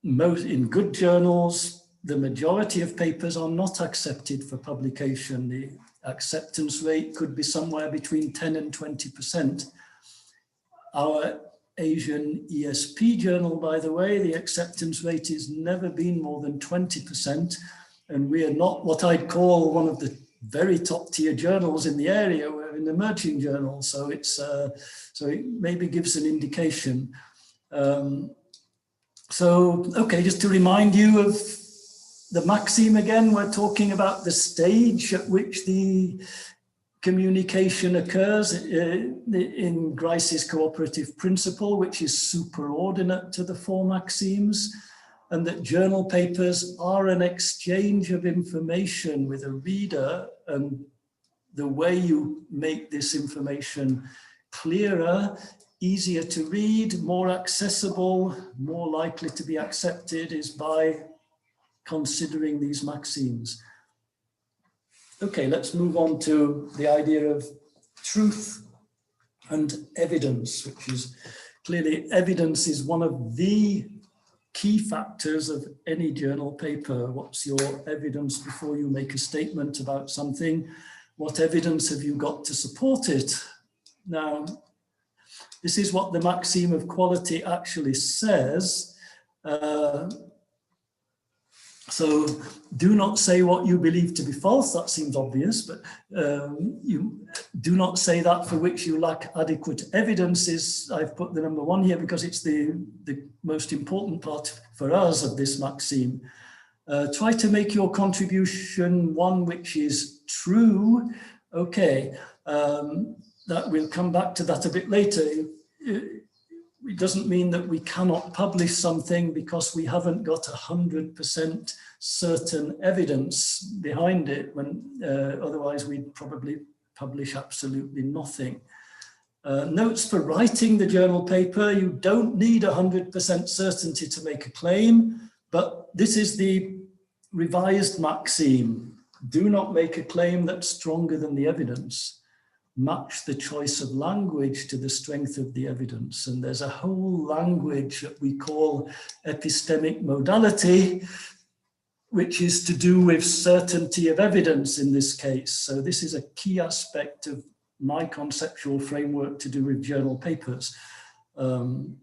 in good journals, the majority of papers are not accepted for publication. The acceptance rate could be somewhere between 10 and 20%. Our Asian ESP journal, by the way, the acceptance rate has never been more than 20%. And we are not what I'd call one of the very top tier journals in the area. We're an emerging journal, so it's so it maybe gives an indication. So, okay, just to remind you of the maxim again, we're talking about the stage at which the communication occurs in Grice's cooperative principle, which is superordinate to the four maxims, and that journal papers are an exchange of information with a reader, and the way you make this information clearer, easier to read, more accessible, more likely to be accepted is by considering these maxims. Okay, let's move on to the idea of truth and evidence, which is clearly evidence is one of the key factors of any journal paper. What's your evidence before you make a statement about something? What evidence have you got to support it? Now, this is what the maxim of quality actually says. So do not say what you believe to be false. That seems obvious, but you do not say that for which you lack adequate evidence. I've put the number one here because it's the most important part for us of this maxim. Try to make your contribution one which is true. Okay, that we'll come back to that a bit later. It doesn't mean that we cannot publish something because we haven't got 100% certain evidence behind it, when otherwise we'd probably publish absolutely nothing. Notes for writing the journal paper, you don't need 100% certainty to make a claim, but this is the revised maxim. Do not make a claim that's stronger than the evidence. Match the choice of language to the strength of the evidence. And there's a whole language that we call epistemic modality, which is to do with certainty of evidence in this case. So this is a key aspect of my conceptual framework to do with journal papers. And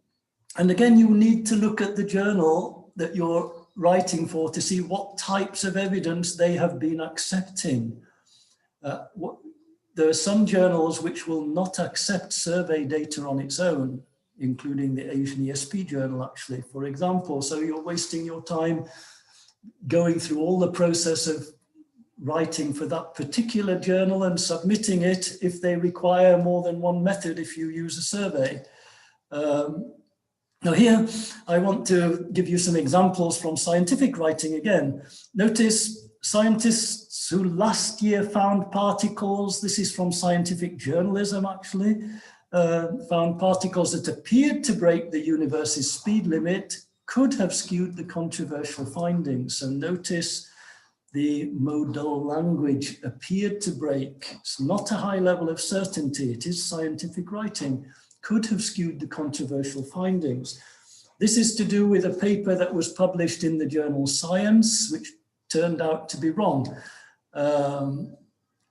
again, you need to look at the journal that you're writing for to see what types of evidence they have been accepting. There are some journals which will not accept survey data on its own, including the Asian ESP journal, actually, for example. So you're wasting your time going through all the process of writing for that particular journal and submitting it if they require more than one method if you use a survey. Now here, I want to give you some examples from scientific writing again. Notice scientists who last year found particles, this is from Scientific Journalism actually, found particles that appeared to break the universe's speed limit could have skewed the controversial findings. So notice the modal language, appeared to break. It's not a high level of certainty, it is scientific writing, could have skewed the controversial findings. This is to do with a paper that was published in the journal Science, which turned out to be wrong.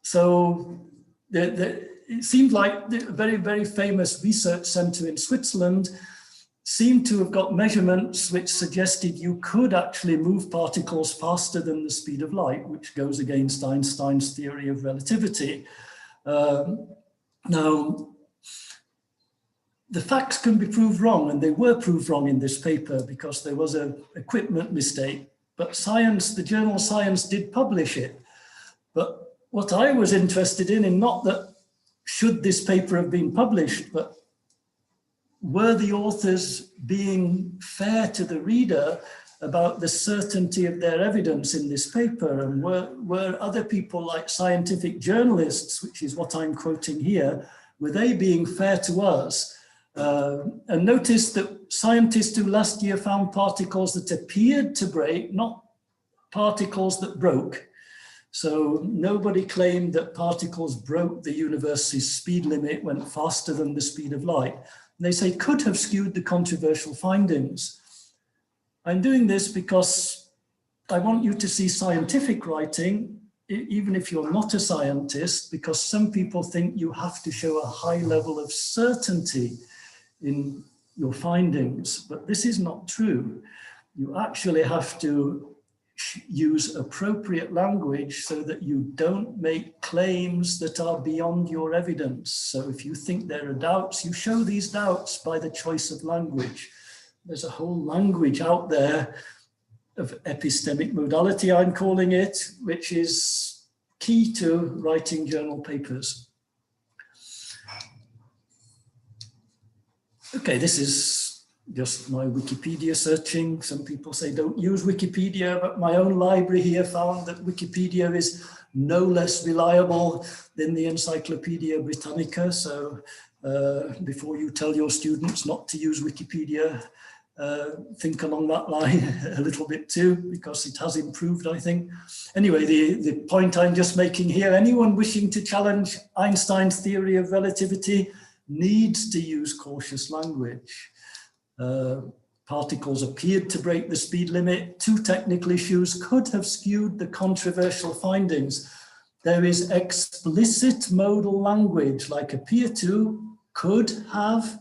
So it seemed like a very, very famous research center in Switzerland seemed to have got measurements which suggested you could actually move particles faster than the speed of light, which goes against Einstein's theory of relativity. Now, the facts can be proved wrong, and they were proved wrong in this paper because there was an equipment mistake, but Science, the journal Science, did publish it. But what I was interested in not that should this paper have been published, but were the authors being fair to the reader about the certainty of their evidence in this paper? And were other people like scientific journalists, which is what I'm quoting here, were they being fair to us? And notice that scientists who last year found particles that appeared to break, not particles that broke. So nobody claimed that particles broke the universe's speed limit, went faster than the speed of light. And they say could have skewed the controversial findings. I'm doing this because I want you to see scientific writing, even if you're not a scientist, because some people think you have to show a high level of certainty in your findings, but this is not true. You actually have to use appropriate language so that you don't make claims that are beyond your evidence. So if you think there are doubts, you show these doubts by the choice of language. There's a whole language out there of epistemic modality, I'm calling it, which is key to writing journal papers. Okay, this is just my Wikipedia searching. Some people say don't use Wikipedia, but my own library here found that Wikipedia is no less reliable than the Encyclopedia Britannica. So before you tell your students not to use Wikipedia, think along that line a little bit too, because it has improved, I think. Anyway, the point I'm just making here, anyone wishing to challenge Einstein's theory of relativity needs to use cautious language. Particles appeared to break the speed limit. Two technical issues could have skewed the controversial findings. There is explicit modal language like appear to, could have.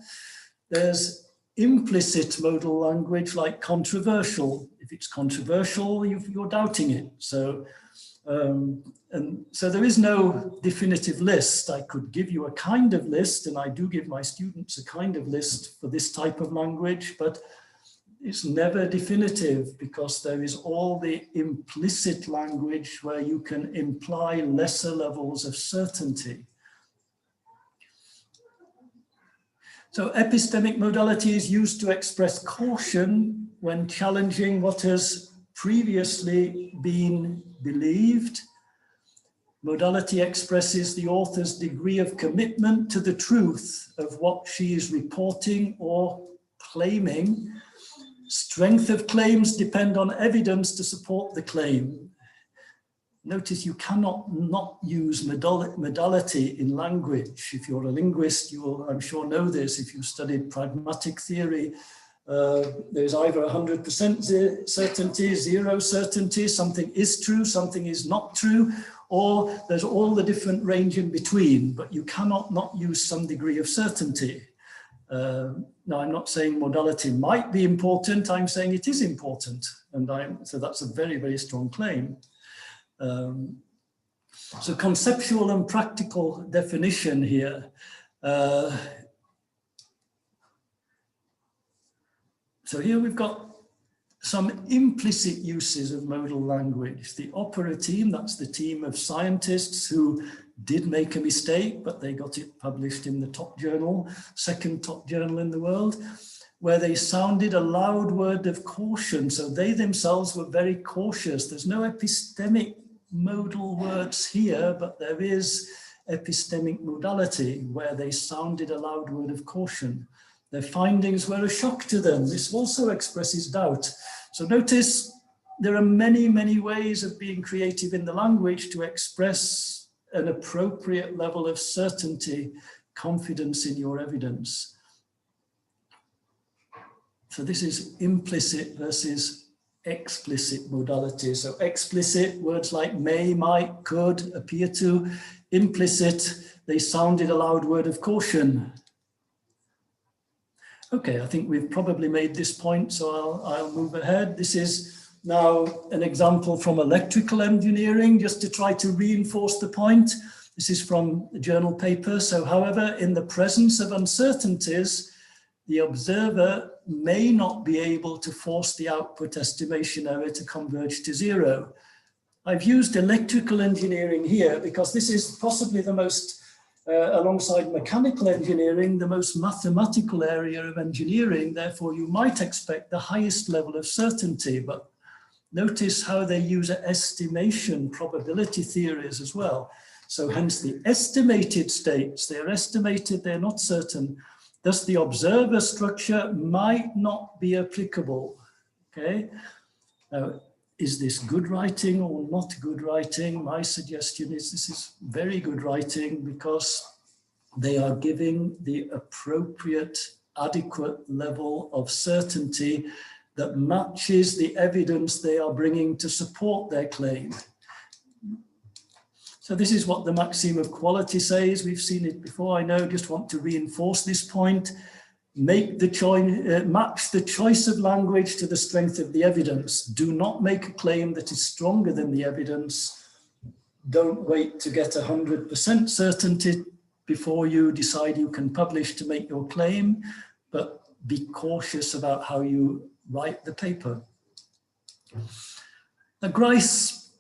There's implicit modal language like controversial. If it's controversial, you're doubting it. So, and so there is no definitive list. I could give you a kind of list, and I do give my students a kind of list for this type of language, but it's never definitive because there is all the implicit language where you can imply lesser levels of certainty. So epistemic modality is used to express caution when challenging what has previously been believed. Modality expresses the author's degree of commitment to the truth of what she is reporting or claiming. Strength of claims depend on evidence to support the claim. Notice you cannot not use modality in language. If you're a linguist, you will, I'm sure, know this. If you studied pragmatic theory, there's either 100% certainty, zero certainty, something is true, something is not true, or there's all the different range in between, but you cannot not use some degree of certainty. Now, I'm not saying modality might be important, I'm saying it is important. And so that's a very, very strong claim. So conceptual and practical definition here. So here we've got some implicit uses of modal language. The opera team, that's the team of scientists who did make a mistake, but they got it published in the top journal, second top journal in the world, where they sounded a loud word of caution. So they themselves were very cautious. There's no epistemic modal words here, but there is epistemic modality where they sounded a loud word of caution. Their findings were a shock to them. This also expresses doubt. So notice there are many, many ways of being creative in the language to express an appropriate level of certainty, confidence in your evidence. So this is implicit versus explicit modality. So explicit, words like may, might, could, appear to. implicit, they sounded a loud word of caution. Okay, I think we've probably made this point, so I'll move ahead. This is now an example from electrical engineering, just to try to reinforce the point. This is from a journal paper. So, however, in the presence of uncertainties, the observer may not be able to force the output estimation error to converge to zero. I've used electrical engineering here because this is possibly the most, alongside mechanical engineering, the most mathematical area of engineering. Therefore, you might expect the highest level of certainty, but notice how they use estimation probability theories as well. So hence the estimated states, they're estimated, they're not certain. Thus the observer structure might not be applicable, okay? Now, is this good writing or not good writing? My suggestion is this is very good writing because they are giving the appropriate, adequate level of certainty that matches the evidence they are bringing to support their claim. So this is what the maxim of quality says. We've seen it before, I know, just want to reinforce this point. Make the choice, match the choice of language to the strength of the evidence. Do not make a claim that is stronger than the evidence. Don't wait to get 100% certainty before you decide you can publish to make your claim, but be cautious about how you write the paper. Now, Grice,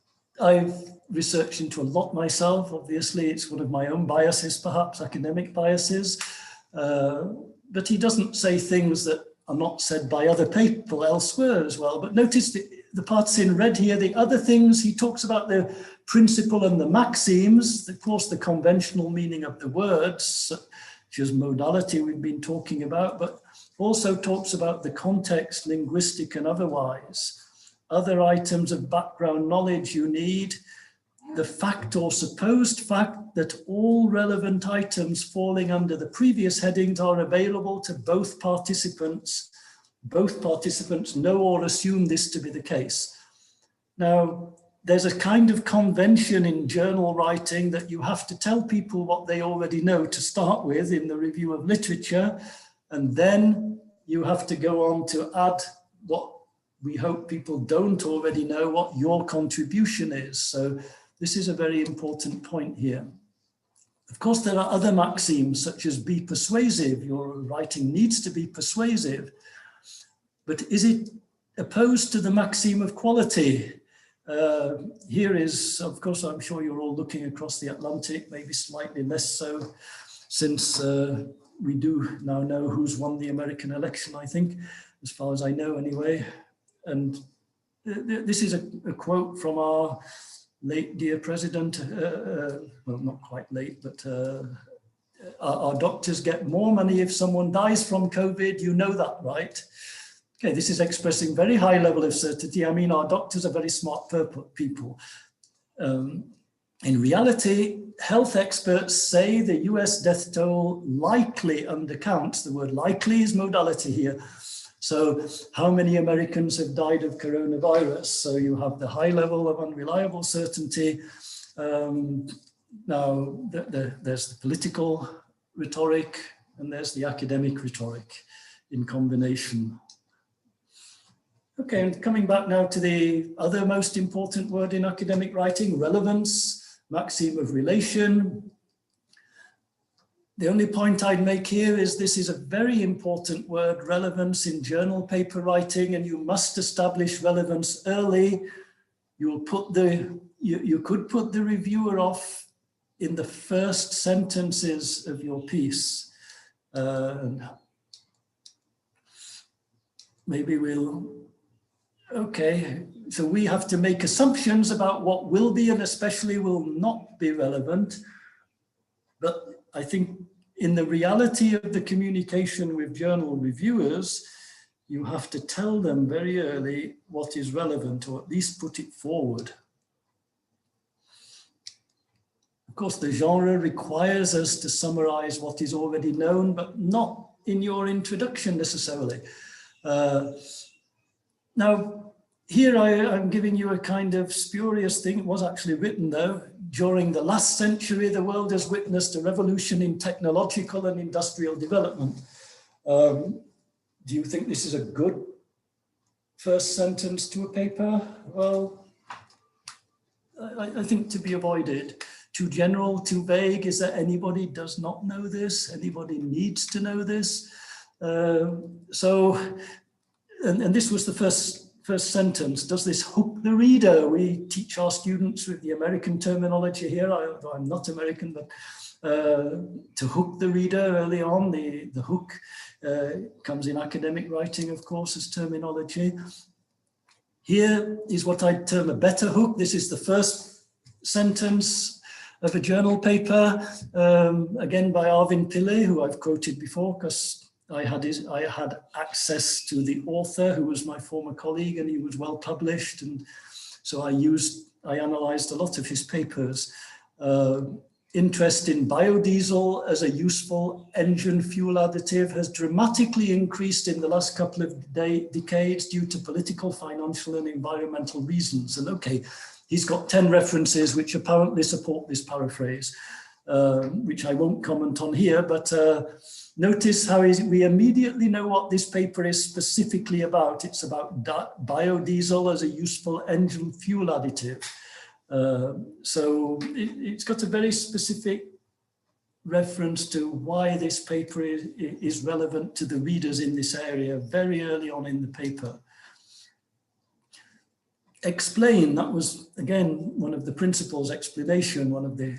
I've researched into a lot myself. Obviously, it's one of my own biases, perhaps academic biases. But he doesn't say things that are not said by other people elsewhere as well. But notice the parts in red here, the other things, he talks about the principle and the maxims, of course, the conventional meaning of the words, such as modality we've been talking about, but also talks about the context, linguistic and otherwise. Other items of background knowledge you need, the fact or supposed fact that all relevant items falling under the previous headings are available to both participants. Both participants know or assume this to be the case. Now, there's a kind of convention in journal writing that you have to tell people what they already know to start with in the review of literature, and then you have to go on to add what we hope people don't already know, what your contribution is. So this is a very important point here. Of course, there are other maxims such as be persuasive. Your writing needs to be persuasive. But is it opposed to the maxim of quality? Here is, of course, I'm sure you're all looking across the Atlantic, maybe slightly less so, since we do now know who's won the American election, I think, as far as I know anyway. And this is a quote from our late dear president, well, not quite late, but our doctors get more money if someone dies from COVID, you know that, right? Okay, this is expressing very high level of certainty. I mean, our doctors are very smart people. In reality, health experts say the US death toll likely undercounts. The word likely is modality here. So how many Americans have died of coronavirus? So you have the high level of unreliable certainty. Now, there's the political rhetoric and there's the academic rhetoric in combination. Okay, and coming back now to the other most important word in academic writing, relevance, maxim of relation. The only point I'd make here is this is a very important word, relevance, in journal paper writing, and you must establish relevance early. You could put the reviewer off in the first sentences of your piece. Maybe we'll, okay, so we have to make assumptions about what will be and especially will not be relevant. But I think in the reality of the communication with journal reviewers, you have to tell them very early what is relevant, or at least put it forward. Of course, the genre requires us to summarize what is already known, but not in your introduction necessarily. Now, here I'm giving you a kind of spurious thing. It was actually written though. during the last century, the world has witnessed a revolution in technological and industrial development. Do you think this is a good first sentence to a paper? Well, I think to be avoided. Too general, too vague. Is there anybody does not know this? Anybody needs to know this? And this was the first sentence. Does this hook the reader? We teach our students with the American terminology here. I'm not American, but to hook the reader early on, the hook comes in academic writing, of course, as terminology. Here is what I'd term a better hook. This is the first sentence of a journal paper, again by Arvind Pillai, who I've quoted before because I had access to the author, who was my former colleague, and he was well published, and so I analysed a lot of his papers. Interest in biodiesel as a useful engine fuel additive has dramatically increased in the last couple of decades due to political, financial, and environmental reasons. And okay, he's got 10 references which apparently support this paraphrase, which I won't comment on here, but notice how we immediately know what this paper is specifically about. It's about biodiesel as a useful engine fuel additive. So it's got a very specific reference to why this paper is relevant to the readers in this area very early on in the paper. Explain, that was again one of the principles, explanation, one of the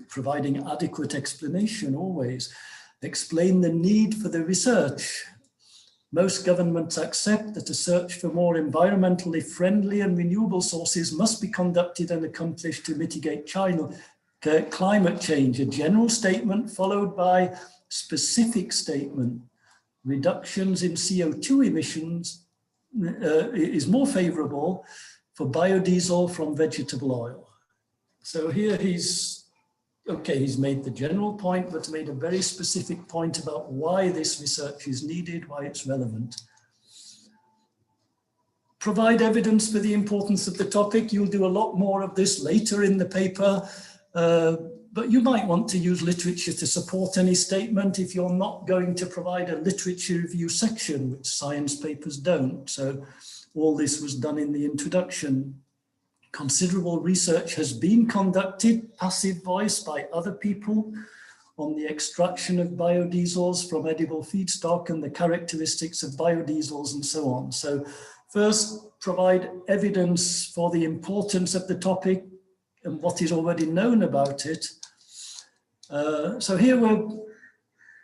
providing adequate explanation always. Explain the need for the research. Most governments accept that a search for more environmentally friendly and renewable sources must be conducted and accomplished to mitigate climate change. A general statement followed by specific statement. Reductions in CO2 emissions is more favorable for biodiesel from vegetable oil. So here he's made the general point, but made a very specific point about why this research is needed, why it's relevant. Provide evidence for the importance of the topic. You'll do a lot more of this later in the paper, but you might want to use literature to support any statement if you're not going to provide a literature review section, which science papers don't. So all this was done in the introduction. Considerable research has been conducted, passive voice by other people, on the extraction of biodiesels from edible feedstock and the characteristics of biodiesels and so on. So first, provide evidence for the importance of the topic and what is already known about it. So here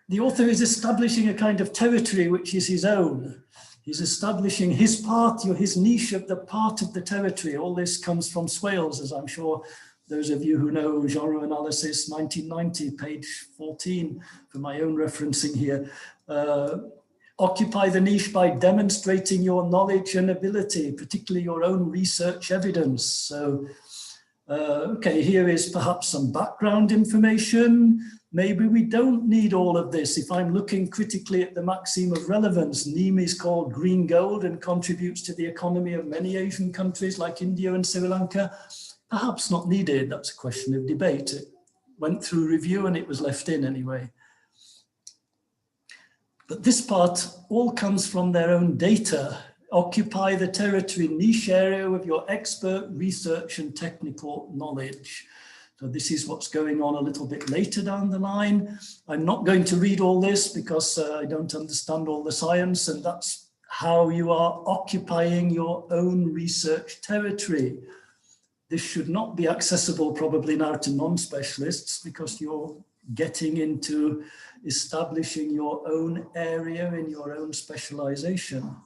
the author is establishing a kind of territory which is his own. He's establishing his part, his niche of the part of the territory. All this comes from Swales, as I'm sure those of you who know Genre Analysis 1990, page 14, for my own referencing here. Occupy the niche by demonstrating your knowledge and ability, particularly your own research evidence. So, okay, here is perhaps some background information. Maybe we don't need all of this. If I'm looking critically at the maxim of relevance, neem is called green gold and contributes to the economy of many Asian countries like India and Sri Lanka. Perhaps not needed, that's a question of debate. It went through review and it was left in anyway. But this part all comes from their own data. Occupy the territory, niche area with your expert research and technical knowledge. So this is what's going on a little bit later down the line. I'm not going to read all this because I don't understand all the science, and that's how you are occupying your own research territory. This should not be accessible probably now to non-specialists because you're getting into establishing your own area in your own specialization.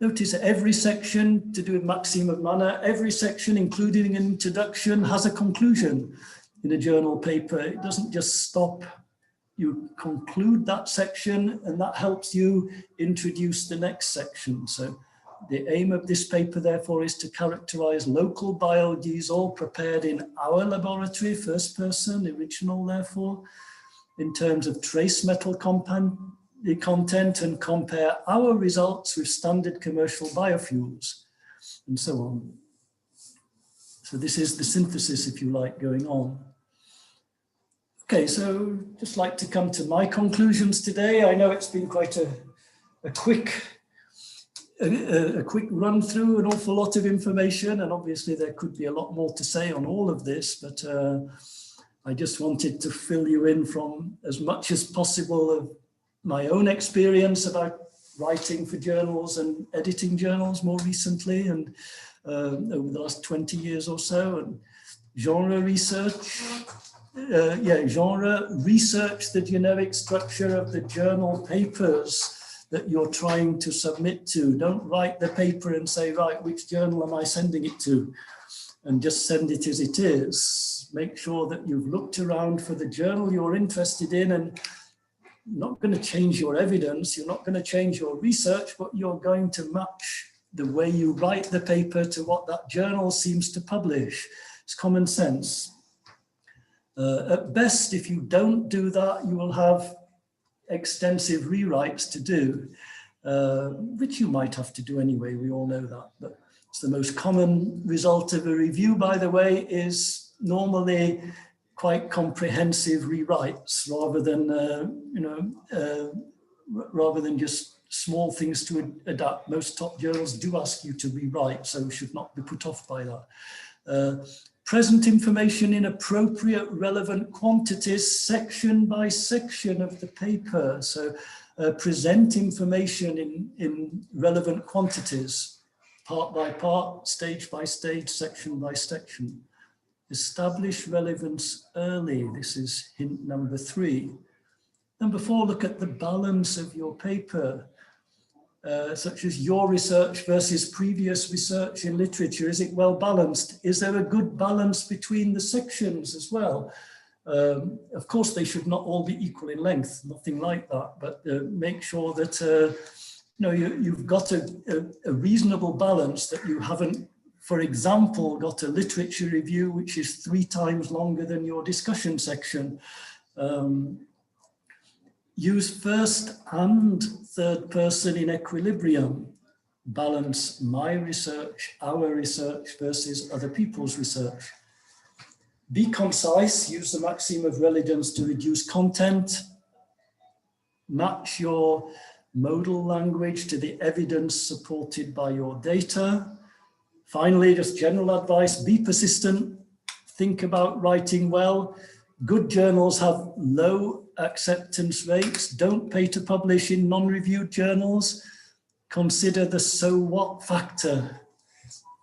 Notice every section, to do with maxim of manner, every section, including an introduction, has a conclusion in a journal paper. It doesn't just stop. You conclude that section and that helps you introduce the next section. So the aim of this paper, therefore, is to characterize local biodiesel prepared in our laboratory, first person, original, therefore, in terms of trace metal content and compare our results with standard commercial biofuels and so on. So this is the synthesis, if you like, going on. Okay, so just like to come to my conclusions today. I know it's been quite a quick run through, an awful lot of information, and obviously there could be a lot more to say on all of this, but I just wanted to fill you in from as much as possible of my own experience about writing for journals and editing journals more recently, and over the last 20 years or so, and genre research. Genre research, the generic structure of the journal papers that you're trying to submit to. Don't write the paper and say, right, which journal am I sending it to? And just send it as it is. Make sure that you've looked around for the journal you're interested in, and you're not going to change your evidence, you're not going to change your research, but you're going to match the way you write the paper to what that journal seems to publish. It's common sense. At best, if you don't do that, you will have extensive rewrites to do, which you might have to do anyway, we all know that. But it's the most common result of a review, by the way, is normally quite comprehensive rewrites rather than, rather than just small things to adapt. Most top journals do ask you to rewrite, so should not be put off by that. Present information in appropriate relevant quantities, section by section of the paper. So present information in relevant quantities, part by part, stage by stage, section by section. Establish relevance early. This is hint number 3. Number 4, look at the balance of your paper. Such as your research versus previous research in literature. Is it well balanced? Is there a good balance between the sections as well? Of course, they should not all be equal in length, nothing like that, but make sure that you've got a reasonable balance, that you haven't, for example, got a literature review which is 3 times longer than your discussion section. Use first and third person in equilibrium. Balance my research, our research versus other people's research. Be concise, use the maxim of relevance to reduce content. Match your modal language to the evidence supported by your data. Finally, just general advice, be persistent, think about writing well. Good journals have low acceptance rates. Don't pay to publish in non-reviewed journals. Consider the so what factor.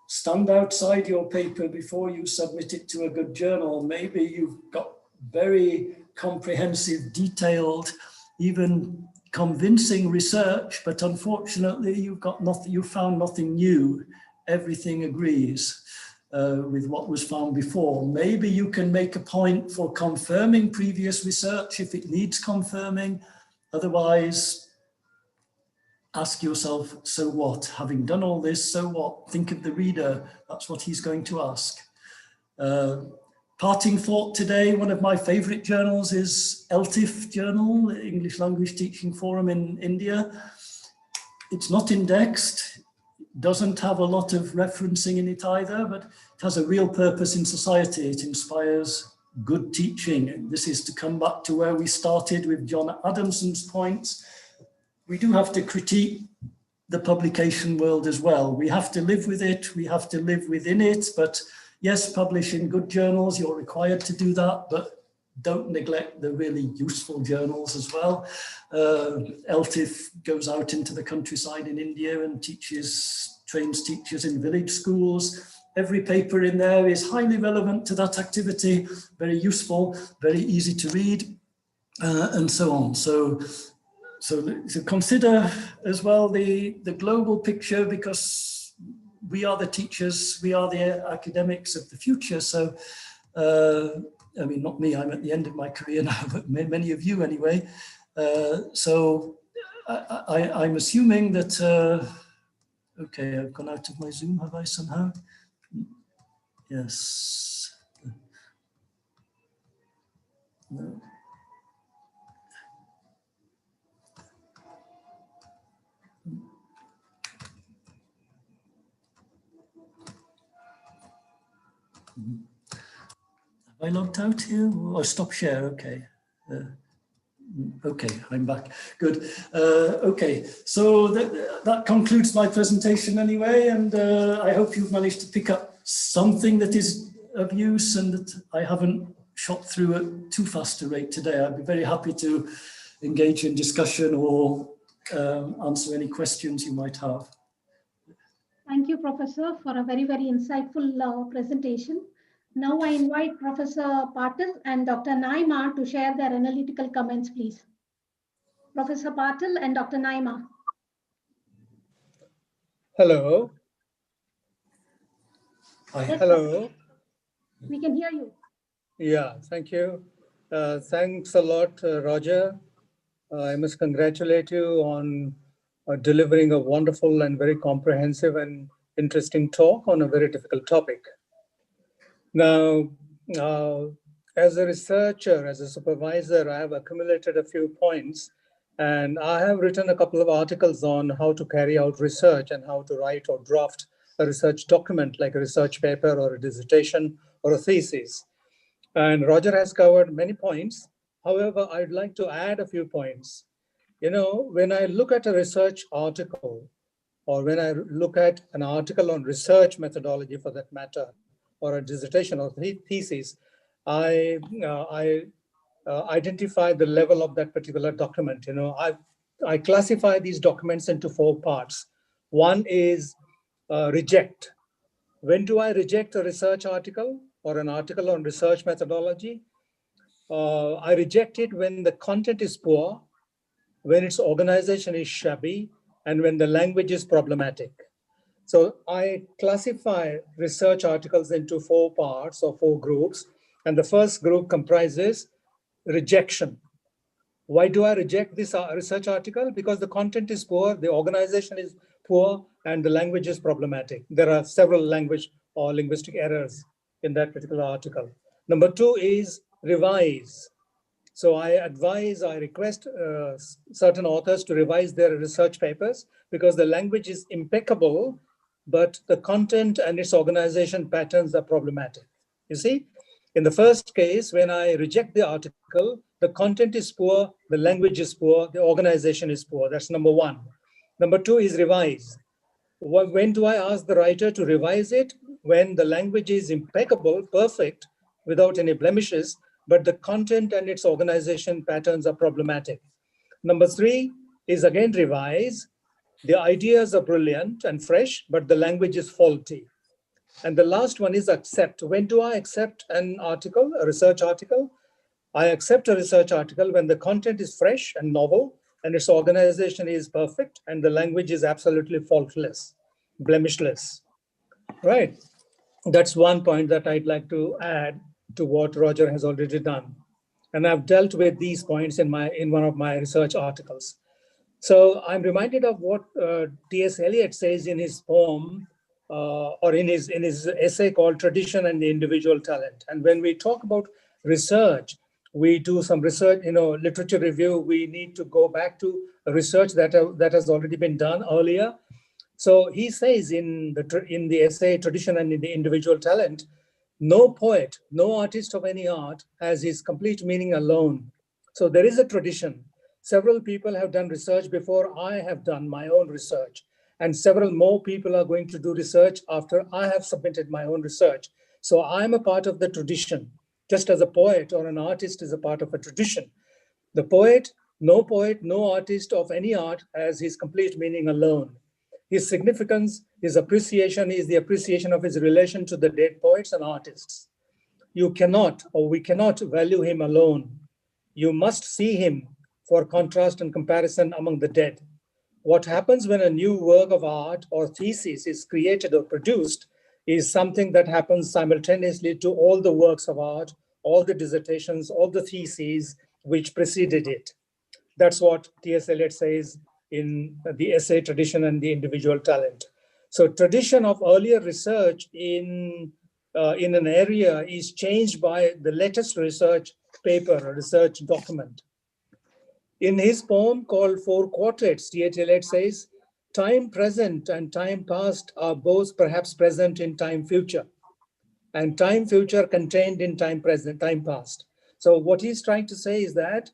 Stand outside your paper before you submit it to a good journal. Maybe you've got very comprehensive, detailed, even convincing research, but unfortunately you've got nothing, you found nothing new. Everything agrees with what was found before. Maybe you can make a point for confirming previous research if it needs confirming. Otherwise, ask yourself, so what? Having done all this, so what? Think of the reader. That's what he's going to ask. Parting thought today, one of my favorite journals is ELTIF journal, English Language Teaching Forum in India. It's not indexed. Doesn't have a lot of referencing in it either, but it has a real purpose in society. It inspires good teaching. And this is to come back to where we started with John Adamson's points. We do have to critique the publication world as well. We have to live with it. We have to live within it. But yes, publish in good journals. You're required to do that, but don't neglect the really useful journals as well. ELTIF goes out into the countryside in India and trains teachers in village schools. Every paper in there is highly relevant to that activity, very useful, very easy to read, and so on. So consider as well the global picture, because we are the teachers, we are the academics of the future. So I mean, not me, I'm at the end of my career now, but many of you anyway. So I'm assuming that, okay, I've gone out of my Zoom, have I somehow? Yes. No. Have I logged out here? Or stop share? Okay. Okay, I'm back. Good. Okay, so that concludes my presentation anyway, and I hope you've managed to pick up something that is of use and that I haven't shot through at too fast a rate today. I'd be very happy to engage in discussion or answer any questions you might have. Thank you, Professor, for a very, very insightful presentation. Now I invite Professor Patil and Dr. Naima to share their analytical comments, please. Professor Patil and Dr. Naima. Hello. Hi. Yes, Hello. we can hear you. Yeah, thank you. Thanks a lot, Roger. I must congratulate you on delivering a wonderful and very comprehensive and interesting talk on a very difficult topic. Now, as a researcher, as a supervisor, I have accumulated a few points, and I have written a couple of articles on how to carry out research and how to write or draft a research document like a research paper or a dissertation or a thesis. And Roger has covered many points. However, I'd like to add a few points. You know, when I look at a research article, or when I look at an article on research methodology for that matter, or a dissertation or thesis, I identify the level of that particular document. You know, I classify these documents into 4 parts. One is reject. When do I reject a research article or an article on research methodology? I reject it when the content is poor, when its organization is shabby, and when the language is problematic. So I classify research articles into 4 parts or 4 groups. And the first group comprises rejection. Why do I reject this research article? Because the content is poor, the organization is poor, and the language is problematic. There are several language or linguistic errors in that particular article. Number 2 is revise. So I request certain authors to revise their research papers because the language is impeccable, but the content and its organization patterns are problematic. You see, in the first case, when I reject the article, the content is poor, the language is poor, the organization is poor. That's number 1. Number 2 is revise. When do I ask the writer to revise it? When the language is impeccable, perfect, without any blemishes, but the content and its organization patterns are problematic. Number 3 is again revise. The ideas are brilliant and fresh, but the language is faulty. And the last one is accept. When do I accept an article, a research article? I accept a research article when the content is fresh and novel, and its organization is perfect, and the language is absolutely faultless, blemishless, right? That's one point that I'd like to add to what Roger has already done. And I've dealt with these points in one of my research articles. So I'm reminded of what T.S. Eliot says in his poem, or in his essay called Tradition and the Individual Talent. And when we talk about research, we do some research, literature review, we need to go back to research that has already been done earlier. So he says in the essay Tradition and the Individual Talent, no poet, no artist of any art has his complete meaning alone. So there is a tradition. Several people have done research before I have done my own research, and several more people are going to do research after I have submitted my own research. So I'm a part of the tradition, just as a poet or an artist is a part of a tradition. The poet, no artist of any art has his complete meaning alone. His significance, his appreciation is the appreciation of his relation to the dead poets and artists. You cannot, or we cannot value him alone. You must see him for contrast and comparison among the dead. What happens when a new work of art or thesis is created or produced is something that happens simultaneously to all the works of art, all the dissertations, all the theses which preceded it. That's what T.S. Eliot says in the essay Tradition and the Individual Talent. So tradition of earlier research in an area is changed by the latest research paper or research document. In his poem called Four Quartets, T.S. Eliot says, time present and time past are both perhaps present in time future. and time future contained in time present, time past. So what he's trying to say is that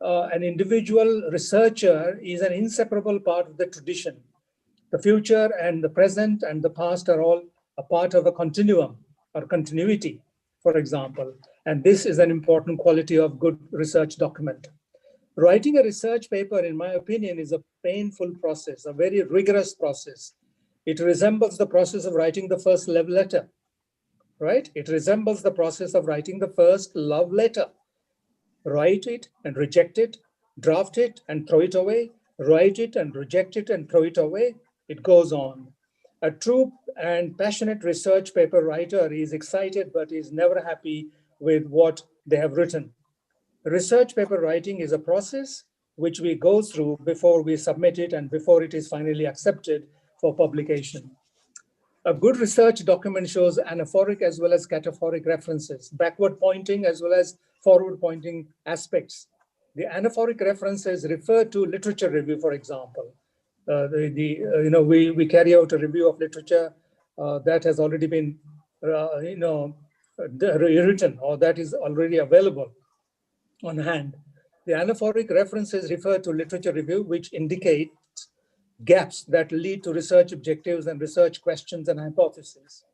an individual researcher is an inseparable part of the tradition. The future and the present and the past are all a part of a continuum or continuity, for example. And this is an important quality of good research document. Writing a research paper, in my opinion, is a painful process, a very rigorous process. It resembles the process of writing the first love letter, right? It resembles the process of writing the first love letter. Write it and reject it, draft it and throw it away, write it and reject it and throw it away. It goes on. A true and passionate research paper writer is excited, but is never happy with what they have written. Research paper writing is a process which we go through before we submit it and before it is finally accepted for publication. A good research document shows anaphoric as well as cataphoric references, backward pointing as well as forward pointing aspects. The anaphoric references refer to literature review, for example. We carry out a review of literature that has already been written or that is already available on hand. The anaphoric references refer to literature review, which indicate gaps that lead to research objectives and research questions and hypotheses.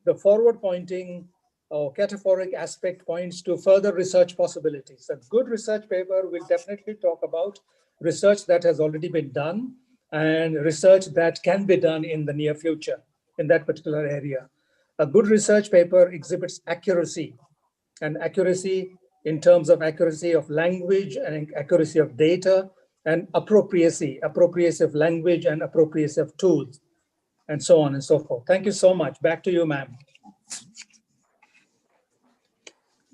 The forward pointing or cataphoric aspect points to further research possibilities. A good research paper will definitely talk about research that has already been done and research that can be done in the near future in that particular area. A good research paper exhibits accuracy, and accuracy in terms of accuracy of language and accuracy of data, and appropriacy of language and appropriacy of tools, and so on and so forth. Thank you so much. Back to you, ma'am.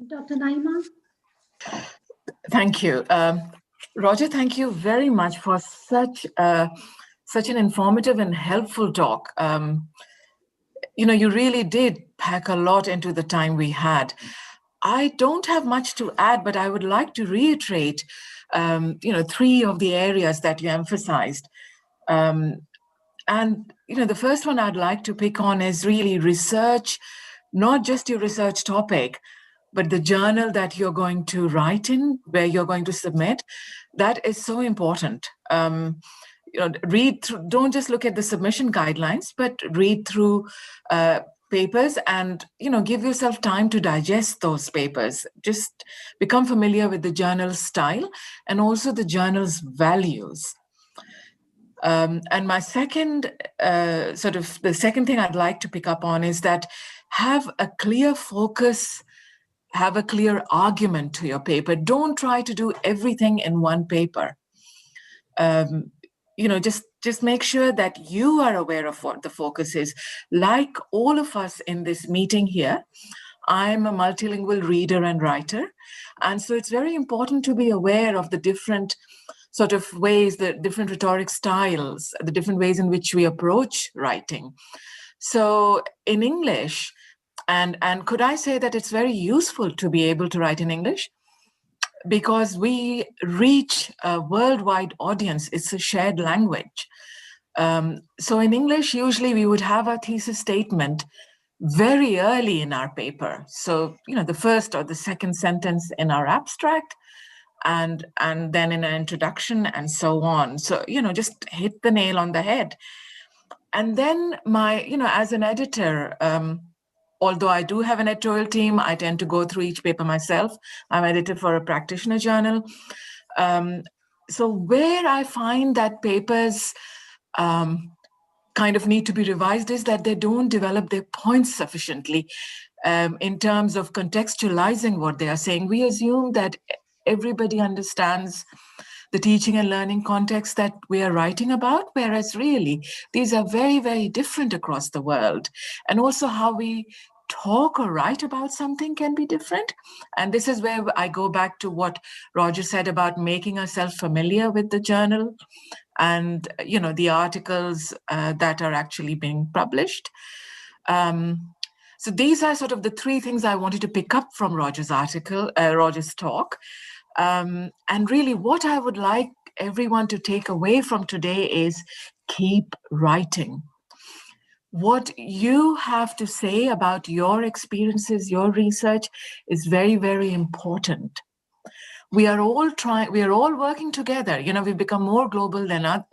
Dr. Naima. Thank you. Roger, thank you very much for such an informative and helpful talk. You really did pack a lot into the time we had. I don't have much to add, but I would like to reiterate, three of the areas that you emphasized. The first one I'd like to pick on is really research, not just your research topic, but the journal that you're going to write in, where you're going to submit. That is so important. Read through, don't just look at the submission guidelines, but read through papers and, give yourself time to digest those papers. Just become familiar with the journal's style and also the journal's values. And my second, the second thing I'd like to pick up on is that have a clear focus, have a clear argument to your paper. Don't try to do everything in one paper. Just make sure that you are aware of what the focus is. Like all of us in this meeting here, I'm a multilingual reader and writer. And so it's very important to be aware of the different sort of ways, the different rhetoric styles, the different ways in which we approach writing. So in English, and could I say that it's very useful to be able to write in English? Because we reach a worldwide audience. It's a shared language. So in English, usually we would have our thesis statement very early in our paper. So, the first or the second sentence in our abstract, and then in an introduction and so on. So, just hit the nail on the head. And then as an editor, although I do have an editorial team, I tend to go through each paper myself. I'm editor for a practitioner journal. So where I find that papers kind of need to be revised is that they don't develop their points sufficiently in terms of contextualizing what they are saying. We assume that everybody understands the teaching and learning context that we are writing about, whereas really these are very, very different across the world. And also how we talk or write about something can be different. And this is where I go back to what Roger said about making ourselves familiar with the journal and, the articles that are actually being published. So these are sort of the three things I wanted to pick up from Roger's talk. And really what I would like everyone to take away from today is keep writing. what you have to say about your experiences, your research is very, very important. We are all working together. You know, we've become more global than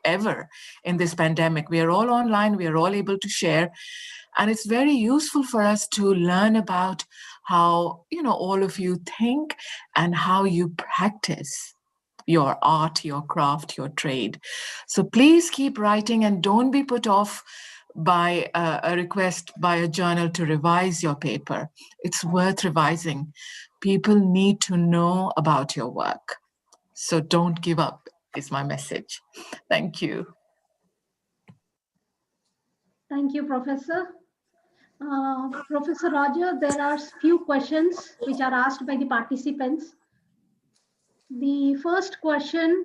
ever in this pandemic. We are all online, we are all able to share. And it's very useful for us to learn about how, you know, all of you think and how you practice your art, your craft, your trade. So please keep writing and don't be put off by a request by a journal to revise your paper. It's worth revising. People need to know about your work. So don't give up is my message. Thank you. Thank you, Professor. Professor Roger, there are few questions which are asked by the participants. The first question,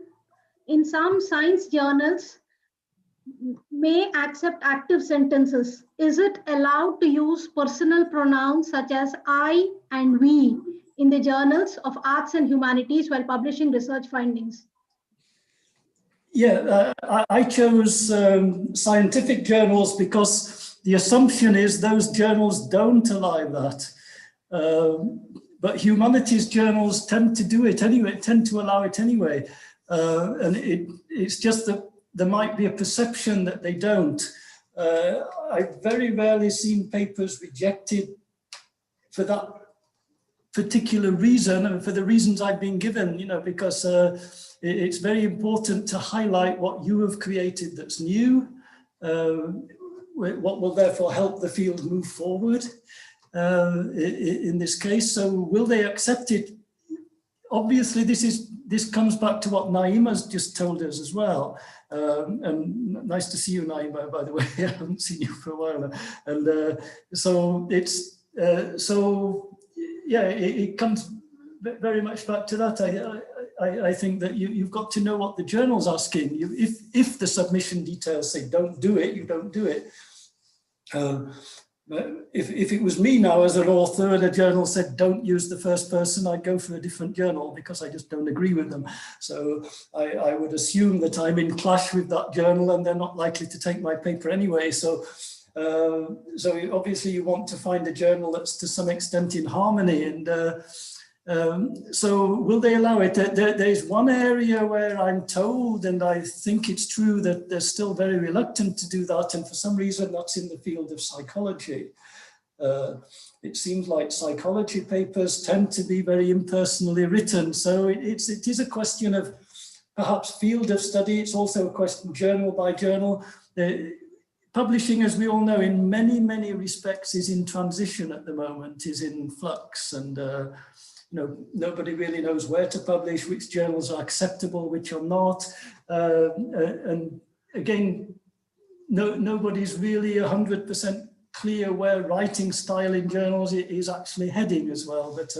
in some science journals may accept active sentences. Is it allowed to use personal pronouns such as I and we in the journals of arts and humanities while publishing research findings? Yeah, I chose scientific journals because the assumption is those journals don't allow that. But humanities journals tend to do it anyway, tend to allow it anyway. And it's just that there might be a perception that they don't. I've very rarely seen papers rejected for that particular reason, and for the reasons I've been given, you know, because it's very important to highlight what you have created that's new, what will therefore help the field move forward in this case. So will they accept it? Obviously, this comes back to what Naima's just told us as well. And nice to see you, Naima, by the way. I haven't seen you for a while now. And so it's, yeah, it comes very much back to that. I think that you've got to know what the journal's asking you. If the submission details say don't do it, you don't do it. If it was me now as an author and a journal said don't use the first person, I'd go for a different journal because I just don't agree with them. So I would assume that I'm in clash with that journal and they're not likely to take my paper anyway. So obviously you want to find a journal that's to some extent in harmony. And so will they allow it? There's one area where I'm told, and I think it's true, that they're still very reluctant to do that. And for some reason, that's in the field of psychology. It seems like psychology papers tend to be very impersonally written. So it is a question of perhaps field of study. It's also a question journal by journal. Publishing, as we all know, in many, many respects is in transition at the moment, is in flux. And you know, nobody really knows where to publish, which journals are acceptable, which are not. And again, nobody's really 100% clear where writing style in journals is actually heading as well. But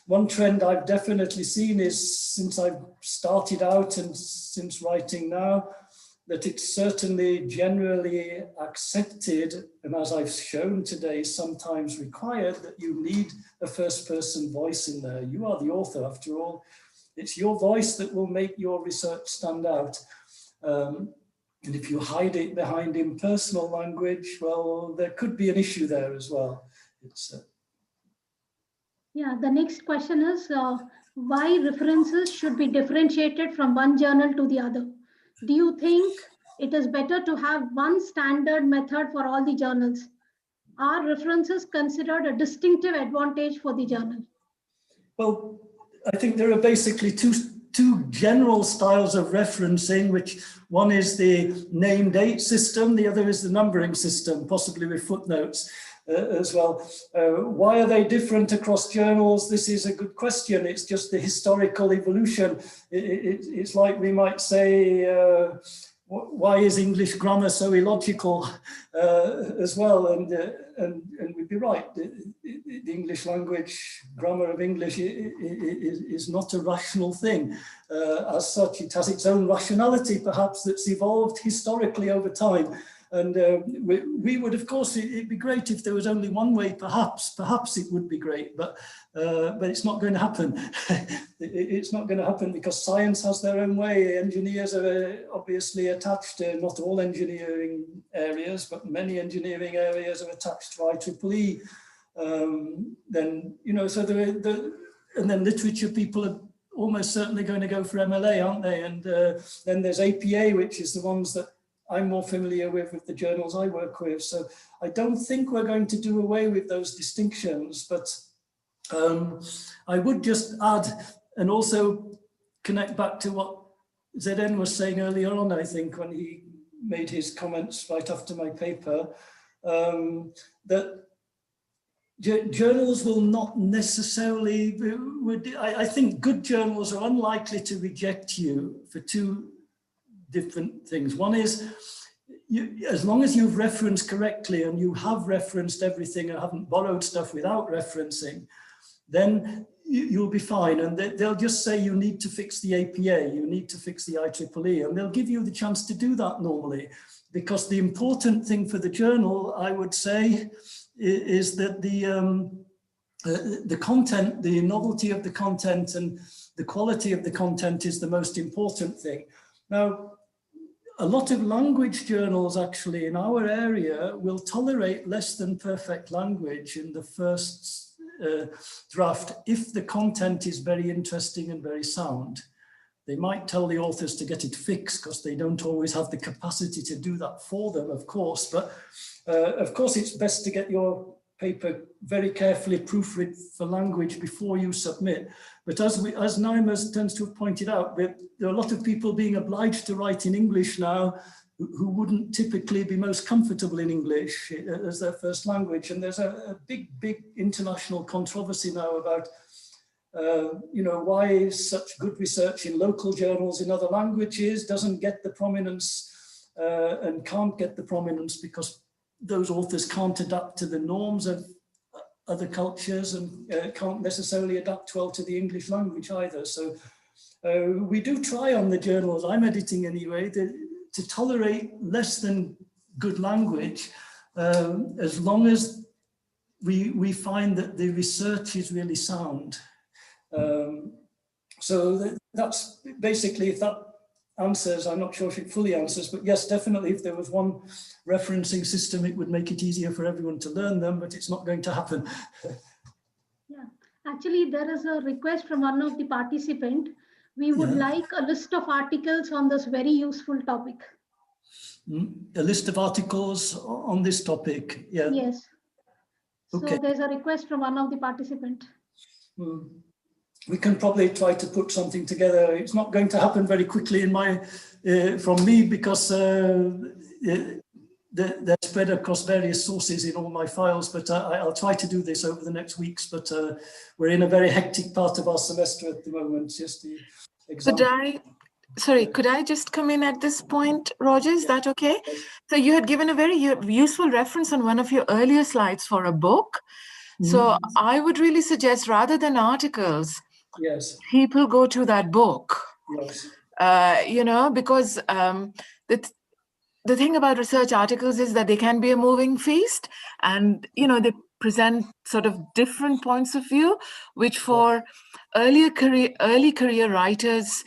one trend I've definitely seen is, since I've started out and since writing now, that it's certainly generally accepted, and as I've shown today, sometimes required, that you need a first person voice in there. You are the author, after all. It's your voice that will make your research stand out. And if you hide it behind impersonal language, well, there could be an issue there as well. Yeah, the next question is, why references should be differentiated from one journal to the other? Do you think it is better to have one standard method for all the journals? Are references considered a distinctive advantage for the journal? Well, I think there are basically two general styles of referencing, which one is the name date system, the other is the numbering system, possibly with footnotes as well. Why are they different across journals? This is a good question. It's just the historical evolution. It's like we might say, why is English grammar so illogical as well? And we'd be right. The English language, grammar of English is not a rational thing. As such, it has its own rationality, perhaps, that's evolved historically over time. And we would, of course, it'd be great if there was only one way, perhaps it would be great, but it's not going to happen. It's not going to happen because science has their own way. Engineers are obviously attached to, not all engineering areas, but many engineering areas are attached to IEEE. Then, you know, so and then literature people are almost certainly going to go for MLA, aren't they? And then there's APA, which is the ones that I'm more familiar with the journals I work with. So I don't think we're going to do away with those distinctions, but I would just add and also connect back to what ZN was saying earlier on, I think, when he made his comments right after my paper, that journals will not necessarily, I think good journals are unlikely to reject you for two different things. One is, as long as you've referenced correctly and you have referenced everything and haven't borrowed stuff without referencing, then you'll be fine. And they'll just say you need to fix the APA, you need to fix the IEEE, and they'll give you the chance to do that normally. Because the important thing for the journal, I would say, is that the content, the novelty of the content and the quality of the content is the most important thing. Now, a lot of language journals actually in our area will tolerate less than perfect language in the first draft if the content is very interesting and very sound. They might tell the authors to get it fixed because they don't always have the capacity to do that for them, of course. But of course, it's best to get your paper very carefully proofread for language before you submit. But as Naima tends to have pointed out, there are a lot of people being obliged to write in English now who wouldn't typically be most comfortable in English as their first language. And there's a big international controversy now about you know, why such good research in local journals in other languages doesn't get the prominence and can't get the prominence because those authors can't adapt to the norms of other cultures and can't necessarily adapt well to the English language either. So we do try on the journals I'm editing anyway to tolerate less than good language as long as we find that the research is really sound. So that's basically, if that answers, I'm not sure if it fully answers, but yes, definitely if there was one referencing system, it would make it easier for everyone to learn them, but it's not going to happen. Yeah, actually there is a request from one of the participants. We would like a list of articles on this very useful topic. A list of articles on this topic, yeah. Yes. Okay. So there's a request from one of the participants. We can probably try to put something together. It's not going to happen very quickly in my from me because they're spread across various sources in all my files, but I'll try to do this over the next weeks. But we're in a very hectic part of our semester at the moment. Just the exam. Could I just come in at this point, Roger? Is that okay? So you had given a very useful reference on one of your earlier slides for a book. So I would really suggest, rather than articles, yes, people go to that book. Yes. You know, because the thing about research articles is that they can be a moving feast, and you know they present sort of different points of view, which for early career writers,